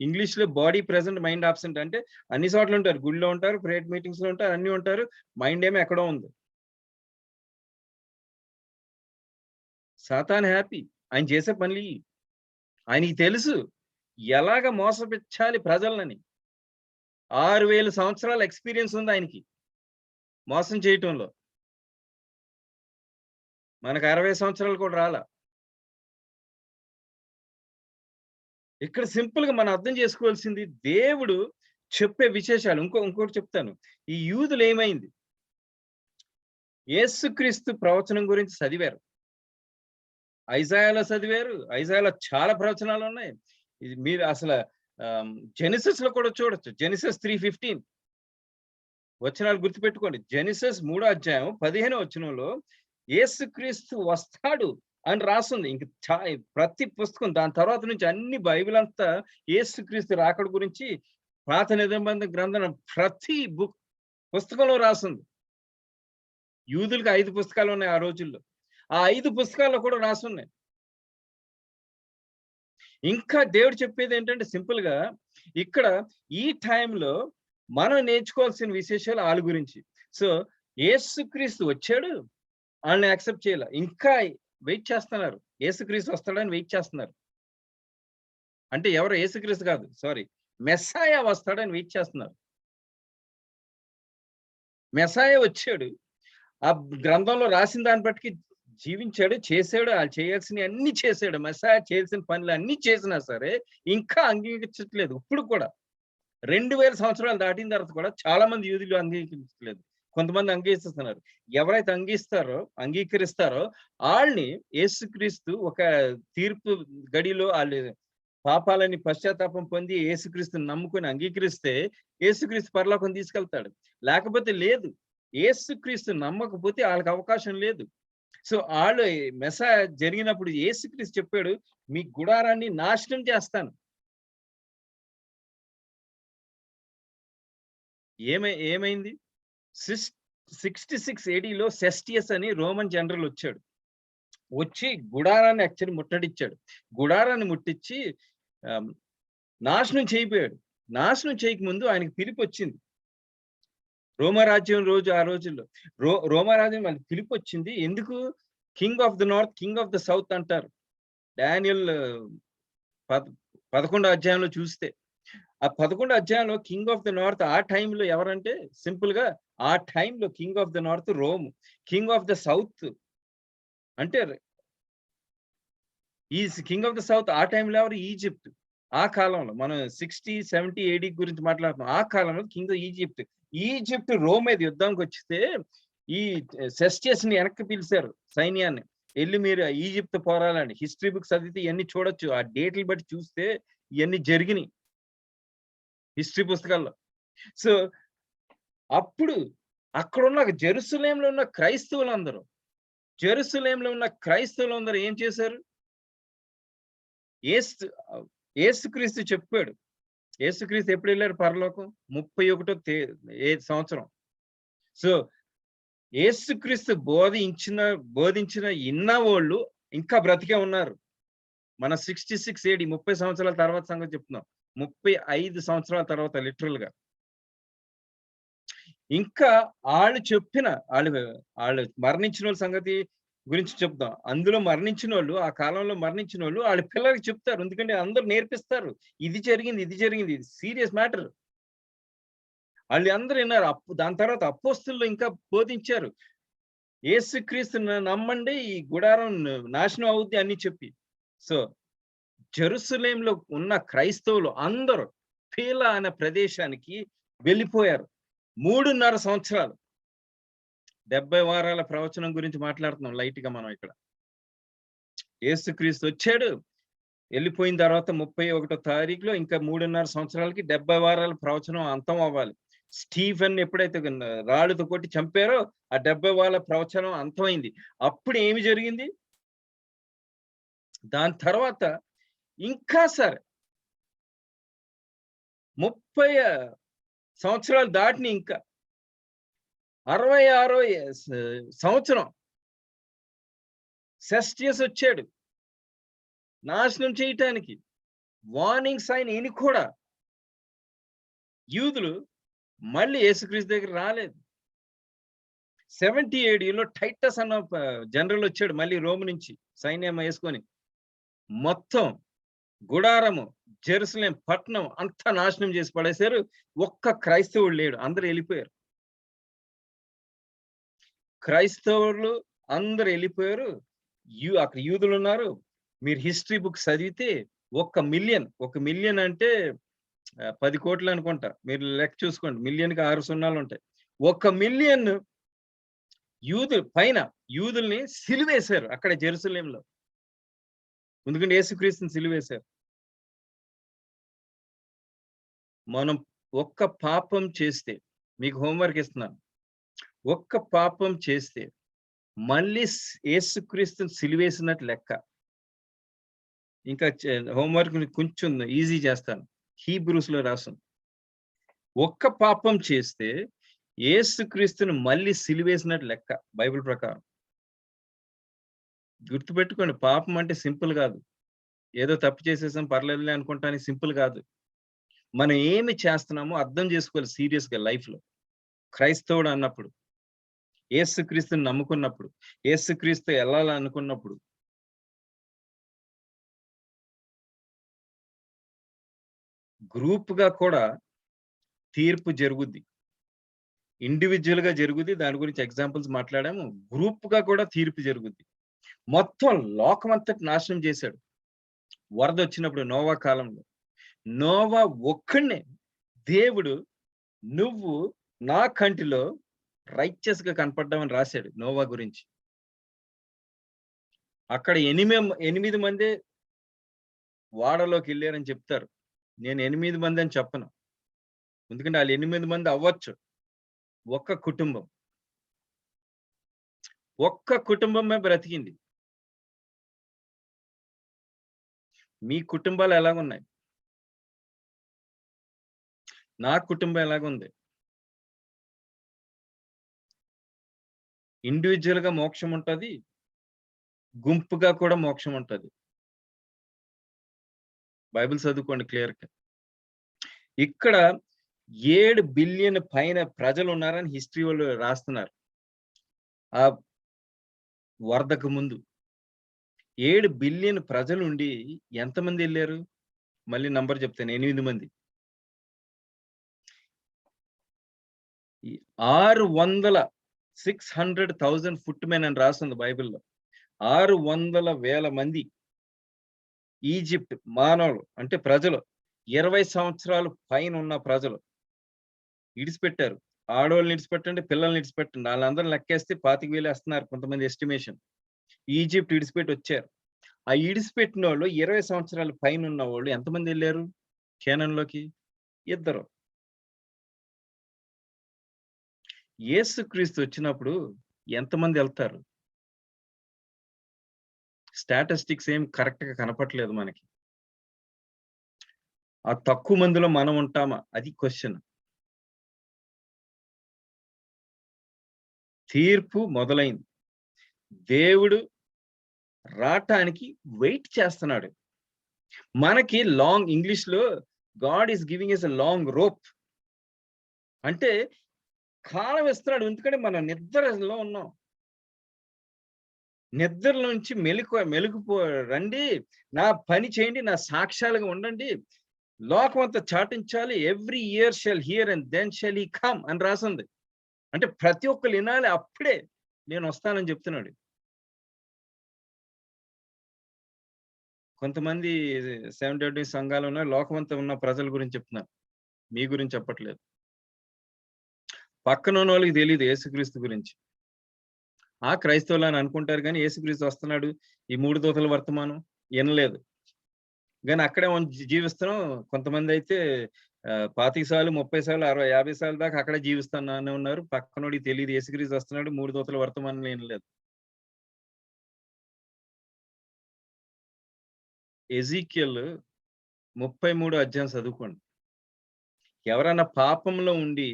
ఇంగ్లీష్ లో బాడీ ప్రెసెంట్, మైండ్ ఆబ్సెంట్ అంటే అన్ని చోట్ల ఉంటారు, గుడిలో ఉంటారు, ప్రేయర్ మీటింగ్స్ లో ఉంటారు, అన్ని ఉంటారు, మైండ్ ఏమో ఎక్కడో ఉంది. సాతాన్ హ్యాపీ, ఆయన చేసే పనులు ఆయనకి తెలుసు ఎలాగ మోసపెచ్చాలి ప్రజలని. 6000 సంవత్సరాల ఎక్స్పీరియన్స్ ఉంది ఆయనకి మోసం చేయటంలో. మనకు 60 సంవత్సరాలు కూడా రాలా. ఇక్కడ సింపుల్ గా మనం అర్థం చేసుకోవాల్సింది, దేవుడు చెప్పే విశేషాలు. ఇంకోటి చెప్తాను. ఈ యూదులు ఏమైంది, యేసుక్రీస్తు ప్రవచనం గురించి చదివారు, ఐజాయాలో చదివారు. ఐజాయాలో చాలా ప్రవచనాలు ఉన్నాయి. ఇది మీరు అసలు జెనిసిస్ లో కూడా చూడొచ్చు. జెనిసిస్ 3:15 వచనాలు గుర్తుపెట్టుకోండి. జెనిసిస్ 3వ అధ్యాయం 15వ వచనంలో యేసుక్రీస్తు వస్తాడు అని రాస్తుంది. ఇంక ప్రతి పుస్తకం దాని తర్వాత నుంచి అన్ని బైబిల్ అంతా యేసుక్రీస్తు రాకడ గురించి పాత నిబంధన గ్రంథం ప్రతి పుస్తకంలో రాస్తుంది. యూదులకు 5 పుస్తకాలు ఉన్నాయి ఆ రోజుల్లో. ఆ 5 పుస్తకాల్లో కూడా రాసున్నాయి. ఇంకా దేవుడు చెప్పేది ఏంటంటే సింపుల్ గా, ఇక్కడ ఈ టైంలో మనం నేర్చుకోవాల్సిన విశేషాలు వాళ్ళ గురించి. సో యేసుక్రీస్తు వచ్చాడు, వాళ్ళని యాక్సెప్ట్ చేయాలి, ఇంకా వెయిట్ చేస్తున్నారు. యేసుక్రీస్తు వస్తాడని వెయిట్ చేస్తున్నారు. అంటే ఎవరు? యేసుక్రీస్తు కాదు, సారీ, మెస్సాయా వస్తాడని వెయిట్ చేస్తున్నారు. మెస్సాయా వచ్చాడు, ఆ గ్రంథంలో రాసిన దాన్ని బట్టి జీవించాడు, చేశాడు, వాళ్ళు చేయాల్సినవి అన్ని చేశాడు. మెస్సాయా చేయాల్సిన పనులు అన్ని చేసినా సరే ఇంకా అంగీకరించట్లేదు. ఇప్పుడు కూడా 2000 సంవత్సరాలు దాటిన తర్వాత కూడా చాలా మంది యూదులు అంగీకరించట్లేదు. కొంతమంది అంగీకరిస్తున్నారు. ఎవరైతే అంగీకరిస్తారో వాళ్ళని యేసుక్రీస్తు ఒక తీర్పు గడిలో వాళ్ళు పాపాలని పశ్చాత్తాపం పొంది యేసుక్రీస్తుని నమ్ముకొని అంగీకరిస్తే యేసుక్రీస్తు పరలోకం తీసుకెళ్తాడు. లేకపోతే లేదు. యేసుక్రీస్తు నమ్మకపోతే వాళ్ళకి అవకాశం లేదు. సో వాళ్ళు మెస్సాయా జరిగినప్పుడు యేసుక్రీస్తు చెప్పాడు, మీ గుడారాన్ని నాశనం చేస్తాను. ఏమైంది? 66 ADలో సెస్టియస్ అని రోమన్ జనరల్ వచ్చాడు. వచ్చి గుడారాన్ని యాక్చువల్లీ ముట్టడిచ్చాడు. గుడారాన్ని ముట్టించి నాశనం చేయిపోయాడు. నాశనం చేయకముందు ఆయనకి పిలుపు వచ్చింది. రోమరాజ్యం ఆ రోజుల్లో రోమరాజ్యం వాళ్ళకి పిలుపు వచ్చింది. ఎందుకు? King of the north, king of the south అంటారు. డానియల్ 11వ అధ్యాయంలో చూస్తే, ఆ 11వ అధ్యాయంలో కింగ్ ఆఫ్ ద నార్త్ ఆ టైంలో ఎవరంటే సింపుల్ గా ఆ టైంలో king of the north Rome, king of the south అంటే ఈ కింగ్ ఆఫ్ ద సౌత్ ఆ టైంలో ఎవరు? ఈజిప్ట్. ఆ కాలంలో మనం 60-70 AD గురించి మాట్లాడుతున్నాం. ఆ కాలంలో కింగ్ ఆఫ్ ఈజిప్ట్ రోమ్ మీద యుద్ధానికి వచ్చితే ఈ సెస్టియస్ ని వెనక్కి పిలిచారు సైన్యాన్ని, వెళ్ళి మీరు ఈజిప్ట్ పోరాలండి. హిస్టరీ బుక్స్ చదివితే ఇవన్నీ చూడొచ్చు. ఆ డేట్లు బట్టి చూస్తే ఇవన్నీ జరిగినాయి హిస్టరీ పుస్తకాల్లో. సో అప్పుడు అక్కడున్న జెరూసలేంలో ఉన్న క్రైస్తవులందరూ జెరూసలేంలో ఉన్న క్రైస్తవులందరూ ఏం చేశారు? యేసుక్రీస్తు చెప్పాడు. యేసుక్రీస్తు ఎప్పుడు వెళ్ళారు పరలోకం? 31వ సంవత్సరం. సో యేసుక్రీస్తు బోధించిన ఇన్నవాళ్ళు ఇంకా బ్రతికే ఉన్నారు. మన 66 AD 30 సంవత్సరాల తర్వాత సంగతి చెప్తున్నాం. 35 సంవత్సరాల తర్వాత లిటరల్ గా ఇంకా వాళ్ళు మరణించిన వాళ్ళ సంగతి గురించి చెప్తాం. అందులో మరణించిన వాళ్ళు, ఆ కాలంలో మరణించిన వాళ్ళు వాళ్ళ పిల్లలకి చెప్తారు. ఎందుకంటే అందరూ నేర్పిస్తారు. ఇది జరిగింది, ఇది సీరియస్ మ్యాటర్. వాళ్ళు అందరూ విన్నారు. దాని తర్వాత అపోస్తులు ఇంకా బోధించారు. యేసుక్రీస్తు నమ్మండి, ఈ గుడారం నాశనం అవుద్ది అని చెప్పి. సో జెరూసలేంలో ఉన్న క్రైస్తవులు అందరూ పీలా అనే ప్రదేశానికి వెళ్ళిపోయారు. 3.5 సంవత్సరాలు. 70 వారాల ప్రవచనం గురించి మాట్లాడుతున్నాం లైట్ గా మనం ఇక్కడ. యేసుక్రీస్తు వచ్చాడు, వెళ్ళిపోయిన తర్వాత 31వ తారీఖులో ఇంకా 3.5 సంవత్సరాలకి 70 వారాల ప్రవచనం అంతం అవ్వాలి. స్టీఫెన్ ఎప్పుడైతే రాళ్ళతో కొట్టి చంపారో ఆ 70 వారాల ప్రవచనం అంతమైంది. అప్పుడు ఏమి జరిగింది? దాని తర్వాత ఇంకా సరే 30 సంవత్సరాలు దాటిని ఇంకా 66వ సంవత్సరం సెస్టియస్ వచ్చాడు నాశనం చేయటానికి. వార్నింగ్ సైన్ ఇని కూడా యూదులు మళ్ళీ యేసుక్రీస్తు దగ్గర రాలేదు. 70 AD టైటస్ అన్న జనరల్ వచ్చాడు మళ్ళీ రోమ్ నుంచి సైన్యం వేసుకొని. మొత్తం గుడారము, జెరూసలేం పట్టణం అంతా నాశనం చేసి పడేశారు. ఒక్క క్రైస్తవుడు లేడు, అందరూ వెళ్ళిపోయారు. క్రైస్తవులు అందరూ వెళ్ళిపోయారు. అక్కడ యూదులు ఉన్నారు. మీరు హిస్టరీ బుక్ చదివితే 1 మిలియన్ అంటే 10 కోట్లు అనుకుంటా. మీరు లెక్క చూసుకోండి. మిలియన్కి 6 సున్నాలు ఉంటాయి. 1 మిలియన్ యూదుల్ని సిలువేశారు అక్కడ జెరూసలేంలో. ఎందుకంటే యేసుక్రీస్తుని సిలువేశారు. మనం ఒక్క పాపం చేస్తే, మీకు హోంవర్క్ ఇస్తున్నాను, ఒక్క పాపం చేస్తే మళ్ళీ యేసుక్రీస్తుని సిలువేసినట్టు లెక్క. ఇంకా హోంవర్క్ కొంచెం ఈజీ చేస్తాను. హీబ్రూస్ లో రాస్తుంది. ఒక్క పాపం చేస్తే యేసుక్రీస్తుని మళ్ళీ సిలువేసినట్టు లెక్క బైబిల్ ప్రకారం. గుర్తుపెట్టుకోండి, పాపం అంటే సింపుల్ కాదు. ఏదో తప్పు చేసేసాం పర్లేదులే అనుకుంటానికి సింపుల్ కాదు. మనం ఏమి చేస్తున్నామో అర్థం చేసుకోవాలి సీరియస్ గా లైఫ్ లో. క్రైస్తవుడు అన్నప్పుడు, యేసుక్రీస్తుని నమ్ముకున్నప్పుడు, యేసుక్రీస్తు వెళ్ళాలనుకున్నప్పుడు గ్రూప్ గా కూడా తీర్పు జరుగుద్ది. ఇండివిజువల్ గా జరుగుద్ది. దాని గురించి ఎగ్జాంపుల్స్ మాట్లాడాము. గ్రూప్ గా కూడా తీర్పు జరుగుద్ది. మొత్తం లోకం అంతటి నాశనం చేశాడు వరద వచ్చినప్పుడు నోవా కాలంలో. నోవా ఒక్కడినే దేవుడు నువ్వు నా కంటిలో రైచస్ గా కనపడ్డామని రాశాడు నోవా గురించి. అక్కడ 8 మందే వాడలోకి వెళ్ళారని చెప్తారు. నేను 8 మంది అని చెప్పను, ఎందుకంటే వాళ్ళు 8 మంది అవ్వచ్చు. ఒక్క కుటుంబమే బ్రతికింది. మీ కుటుంబాలు ఎలాగున్నాయి? నా కుటుంబం ఎలాగుంది? ఇండివిజువల్ గా మోక్షం ఉంటది, గుంపుగా కూడా మోక్షం ఉంటది. బైబిల్ చదువుకోండి క్లియర్ గా. ఇక్కడ 7 బిలియన్ పైన ప్రజలు ఉన్నారని హిస్టరీ వాళ్ళు రాస్తున్నారు. ఆ వరదకు ముందు 7 బిలియన్ ప్రజలు ఉండి ఎంతమంది వెళ్ళారు? మళ్ళీ నంబర్ చెప్తాను, 8 మంది. 600,000 ఫుట్ మెన్ అని రాస్తుంది బైబిల్లో. 600,000 మంది ఈజిప్ట్ మానవులు అంటే ప్రజలు, 20 సంవత్సరాలు పైన ఉన్న ప్రజలు ఇడిచిపెట్టారు. ఆడవాళ్ళని ఇడిచిపెట్టండి, పిల్లల్ని ఇడిచిపెట్టండి, వాళ్ళందరూ లెక్కేస్తే 25,000 వేస్తున్నారు కొంతమంది ఎస్టిమేషన్. ఈజిప్ట్ ఇడిచిపెట్టి వచ్చారు. ఆ ఇడిచిపెట్టిన వాళ్ళు 20 సంవత్సరాల పైన ఉన్న వాళ్ళు ఎంతమంది వెళ్ళారు కేనాన్లోకి? 2. యేసుక్రీస్తు వచ్చినప్పుడు ఎంతమంది వెళ్తారు? స్టాటిస్టిక్స్ ఏం కరెక్ట్ గా కనపట్లేదు మనకి. ఆ తక్కువ మందిలో మనం ఉంటామా, అది క్వశ్చన్. తీర్పు మొదలైంది. దేవుడు రావటానికి వెయిట్ చేస్తున్నాడు. మనకి లాంగ్, ఇంగ్లీష్ లో God is giving us a long rope, అంటే కాలం ఇస్తున్నాడు. ఎందుకంటే మనం నిద్రలో ఉన్నాం. నిద్ర నుంచి మెలుగుపో రండి, నా పని చేయండి, నా సాక్ష్యాలుగా ఉండండి, లోకం అంతా చాటించాలి. Every year shall hear and then shall he come అని రాసింది. అంటే ప్రతి ఒక్కరు వినాలి, అప్పుడే నేను వస్తానని చెప్తున్నాడు. కొంతమంది సెవెంటీ సంఘాలు ఉన్న లోకమంతా ఉన్న ప్రజల గురించి చెప్తున్నారు, మీ గురించి చెప్పట్లేదు. పక్కన ఉన్న వాళ్ళకి తెలియదు యేసుక్రీస్తు గురించి. ఆ క్రైస్తవులు అని అనుకుంటారు కానీ యేసుక్రీస్తు వస్తున్నాడు, ఈ 3 దూతల వర్తమానం వినలేదు. కానీ అక్కడే జీవిస్తున్నాం. కొంతమంది అయితే 25 సార్లు, 30 సార్లు, 60, 50 సార్లు దాకా అక్కడే జీవిస్తానే ఉన్నారు. పక్కనోడికి తెలియదు యేసుక్రీస్తు వస్తున్నాడు, 3 దూతల వర్తమానం వినలేదు. ఎజీకియల్ 33 అధ్యాయం చదువుకోండి. ఎవరైనా పాపంలో ఉండి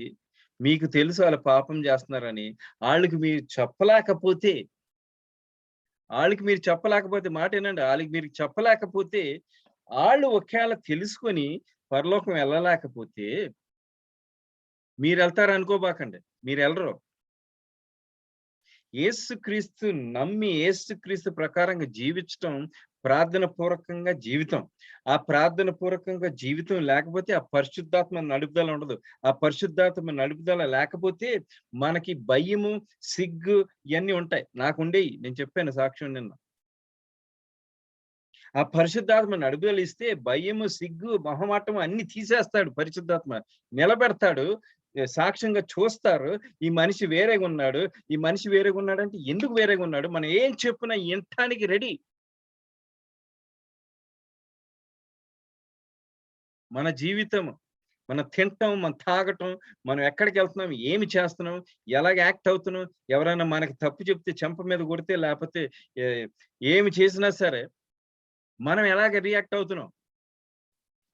మీకు తెలుసు వాళ్ళ పాపం చేస్తున్నారని, వాళ్ళకి మీరు చెప్పలేకపోతే మాట ఏనండి, వాళ్ళకి మీరు చెప్పలేకపోతే, వాళ్ళు ఒకవేళ తెలుసుకొని పరలోకం వెళ్ళలేకపోతే మీరు వెళ్తారు అనుకోబాకండి, మీరు వెళ్ళరు. యేసుక్రీస్తు నమ్మి యేసుక్రీస్తు ప్రకారంగా జీవించటం ప్రార్థన పూర్వకంగా జీవితం. ఆ ప్రార్థన పూర్వకంగా జీవితం లేకపోతే ఆ పరిశుద్ధాత్మ నడుపుదల ఉండదు. ఆ పరిశుద్ధాత్మ నడుపుదల లేకపోతే మనకి భయము, సిగ్గు ఇవన్నీ ఉంటాయి. నాకుండేవి, నేను చెప్పాను సాక్ష్యం నిన్న. ఆ పరిశుద్ధాత్మ నడుపుదల ఇస్తే భయము, సిగ్గు, మొహమాటము అన్ని తీసేస్తాడు. పరిశుద్ధాత్మ నిలబెడతాడు. సాక్ష్యంగా చూస్తారు, ఈ మనిషి వేరేగా ఉన్నాడు, ఈ మనిషి వేరేగా ఉన్నాడు. అంటే ఎందుకు వేరేగా ఉన్నాడు? మనం ఏం చెప్పినా వినటానికి రెడీ. మన జీవితం, మనం తింటాం, మనం తాగటం, మనం ఎక్కడికి వెళ్తున్నాం, ఏమి చేస్తున్నాం, ఎలాగ యాక్ట్ అవుతున్నాం, ఎవరైనా మనకి తప్పు చెప్తే చెంప మీద కొడితే, లేకపోతే ఏమి చేసినా సరే మనం ఎలాగ రియాక్ట్ అవుతున్నాం.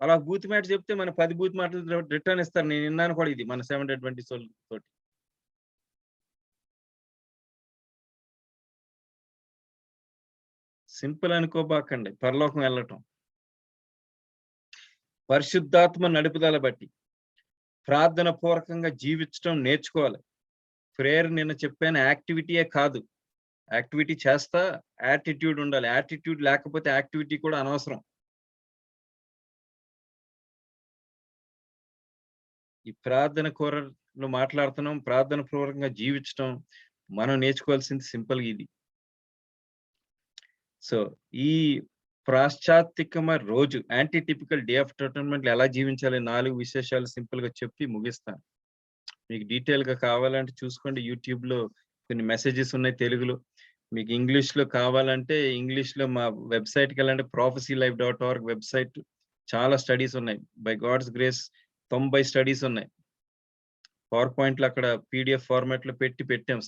అలా బూత్ మాట చెప్తే మన 10 బూత్ మాటలు రిటర్న్ ఇస్తారు. నేను విన్నాను కూడా ఇది మన 720 తోటి. సింపుల్ అనుకోబాకండి పరలోకం వెళ్ళటం. పరిశుద్ధాత్మ నడుపుదల బట్టి ప్రార్థన పూర్వకంగా జీవించడం నేర్చుకోవాలి. ప్రేయర్ నిన్న చెప్పాను, యాక్టివిటీయే కాదు. యాక్టివిటీ చేస్తా, యాటిట్యూడ్ ఉండాలి. యాటిట్యూడ్ లేకపోతే యాక్టివిటీ కూడా అనవసరం. ఈ ప్రార్థన కూరలో మాట్లాడుతున్నాం, ప్రార్థన పూర్వకంగా జీవించడం మనం నేర్చుకోవాల్సింది సింపుల్ ఇది. సో ఈ పాశ్చాత్తికమ రోజు, anti typical day of atonement ఎలా జీవించాలి 4 విశేషాలు సింపుల్ గా చెప్పి ముగిస్తాను. మీకు డీటెయిల్ గా కావాలంటే చూసుకోండి, యూట్యూబ్ లో కొన్ని మెసేజెస్ ఉన్నాయి తెలుగులో. మీకు ఇంగ్లీష్ లో కావాలంటే ఇంగ్లీష్ లో మా వెబ్సైట్ కి వెళ్ళండి, prophecylife.org వెబ్సైట్. చాలా స్టడీస్ ఉన్నాయి. బై గాడ్స్ గ్రేస్ 90 స్టడీస్ ఉన్నాయి. పవర్ పాయింట్లు అక్కడ PDF ఫార్మాట్ లో పెట్టాం.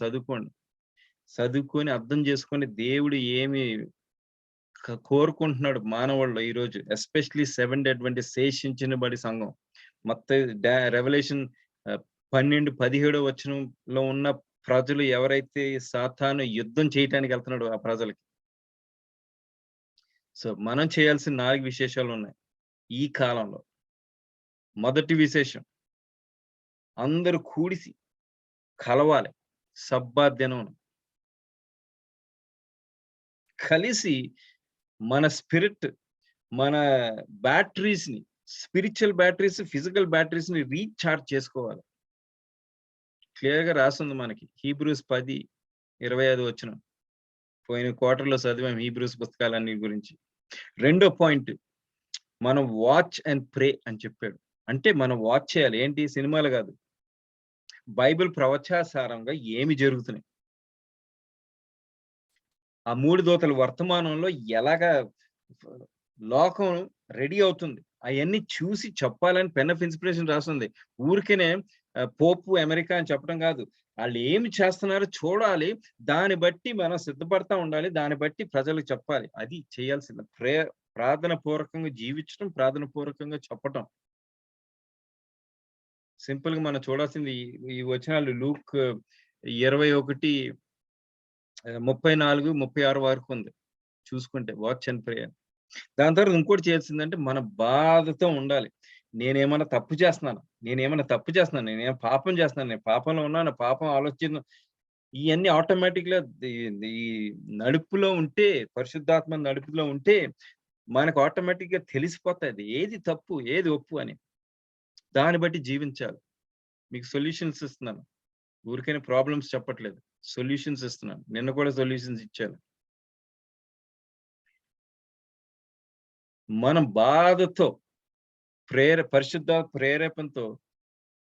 చదువుకొని అర్థం చేసుకొని దేవుడు ఏమి కోరుకుంటున్నాడు మానవుల్లో ఈరోజు, ఎస్పెషలీ 7th అడ్వెంటిస్ట్ శేషించబడి సంఘం. మొత్తం రెవల్యూషన్ 12-17 వచనంలో ఉన్న ప్రజలు ఎవరైతే సాతాను యుద్ధం చేయటానికి వెళ్తున్నాడు ఆ ప్రజలకి. సో మనం చేయాల్సిన 4 విశేషాలు ఉన్నాయి ఈ కాలంలో. మొదటి విశేషం, అందరూ కూడిసి కలవాలి. సబ్బాత్ దినం కలిసి మన స్పిరిట్, మన బ్యాటరీస్ ని, స్పిరిచువల్ బ్యాటరీస్, ఫిజికల్ బ్యాటరీస్ ని రీఛార్జ్ చేసుకోవాలి. క్లియర్ గా రాస్తుంది మనకి హీబ్రూస్ 10:25 వచనం. పోయిన క్వార్టర్లో చదివాం హీబ్రూస్ పుస్తకాలన్నీ గురించి. రెండో పాయింట్, మనం వాచ్ అండ్ ప్రే అని చెప్పాడు. అంటే మనం వాచ్ చేయాలి. ఏంటి? సినిమాలు కాదు, బైబిల్ ప్రవచనాసారంగా ఏమి జరుగుతున్నాయి, ఆ 3 దూతల వర్తమానంలో ఎలాగా లోకం రెడీ అవుతుంది, అవన్నీ చూసి చెప్పాలని పెన్ ఆఫ్ ఇన్స్పిరేషన్ రాస్తుంది. ఊరికేనే పోపు అమెరికా అని చెప్పడం కాదు, వాళ్ళు ఏమి చేస్తున్నారో చూడాలి, దాన్ని బట్టి మనం సిద్ధపడతా ఉండాలి, దాన్ని బట్టి ప్రజలకు చెప్పాలి. అది చేయాల్సింది. ప్రార్థన పూర్వకంగా జీవించడం, ప్రార్థన పూర్వకంగా చెప్పటం. సింపుల్ గా మనం చూడాల్సింది ఈ వచనాలు లూక్ 21:34-36 వరకు ఉంది చూసుకుంటే, వాచ్ అండ్ ప్రేయర్. దాని తర్వాత ఇంకోటి చేయాల్సిందంటే మన బాధతో ఉండాలి. నేనేమన్నా తప్పు చేస్తున్నాను, నేనేం పాపం చేస్తున్నాను, నేను పాపంలో ఉన్నాను, పాపం ఆలోచన, ఇవన్నీ ఆటోమేటిక్ గా ఈ నడుపులో ఉంటే, పరిశుద్ధాత్మ నడుపులో ఉంటే మనకు ఆటోమేటిక్ గా తెలిసిపోతాది ఏది తప్పు ఏది ఒప్పు అని. దాన్ని బట్టి జీవించాలి. మీకు సొల్యూషన్స్ ఇస్తున్నాను, ఊరికైనా ప్రాబ్లమ్స్ చెప్పట్లేదు, సొల్యూషన్స్ ఇస్తున్నాను. నిన్న కూడా సొల్యూషన్స్ ఇచ్చాను. మనం బాధతో పరిశుద్ధ ప్రేరేపణతో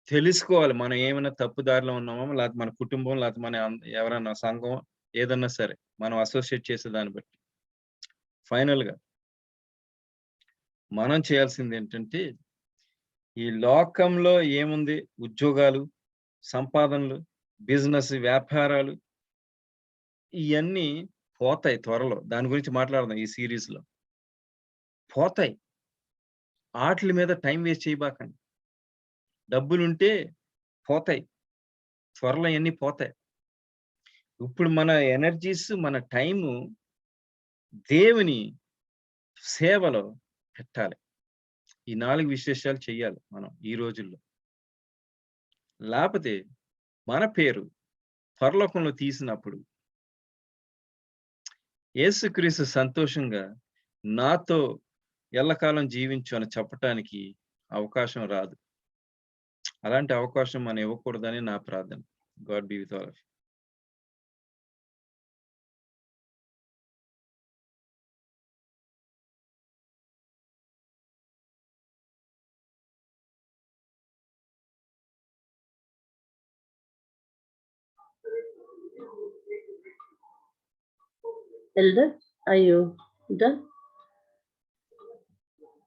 తెలుసుకోవాలి మనం ఏమైనా తప్పుదారిలో ఉన్నామో, లేకపోతే మన కుటుంబం, లేకపోతే మన ఎవరైనా సంఘం, ఏదన్నా సరే మనం అసోసియేట్ చేసే దాన్ని బట్టి. ఫైనల్ గా మనం చేయాల్సింది ఏంటంటే, ఈ లోకంలో ఏముంది, ఉద్యోగాలు, సంపాదనలు, బిజినెస్, వ్యాపారాలు, ఇవన్నీ పోతాయి త్వరలో. దాని గురించి మాట్లాడదాం ఈ సిరీస్ లో. పోతాయి, వాటి మీద టైం వేస్ట్ చేయబాకండి. డబ్బులుంటే పోతాయి, త్వరలో అన్ని పోతాయి. ఇప్పుడు మన ఎనర్జీస్, మన టైము దేవుని సేవలో పెట్టాలి. ఈ 4 విశేషాలు చెయ్యాలి మనం ఈ రోజుల్లో. లేకపోతే మన పేరు పరలోకంలో తీసినప్పుడు యేసుక్రీస్తు సంతోషంగా నాతో ఎల్లకాలం జీవించు అని చెప్పటానికి అవకాశం రాదు. అలాంటి అవకాశం మనం ఇవ్వకూడదని నా ప్రార్థన. God be with all of you. Elder, are you done?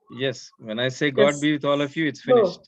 Yes, when I say God Yes. be with all of you, it's No, finished.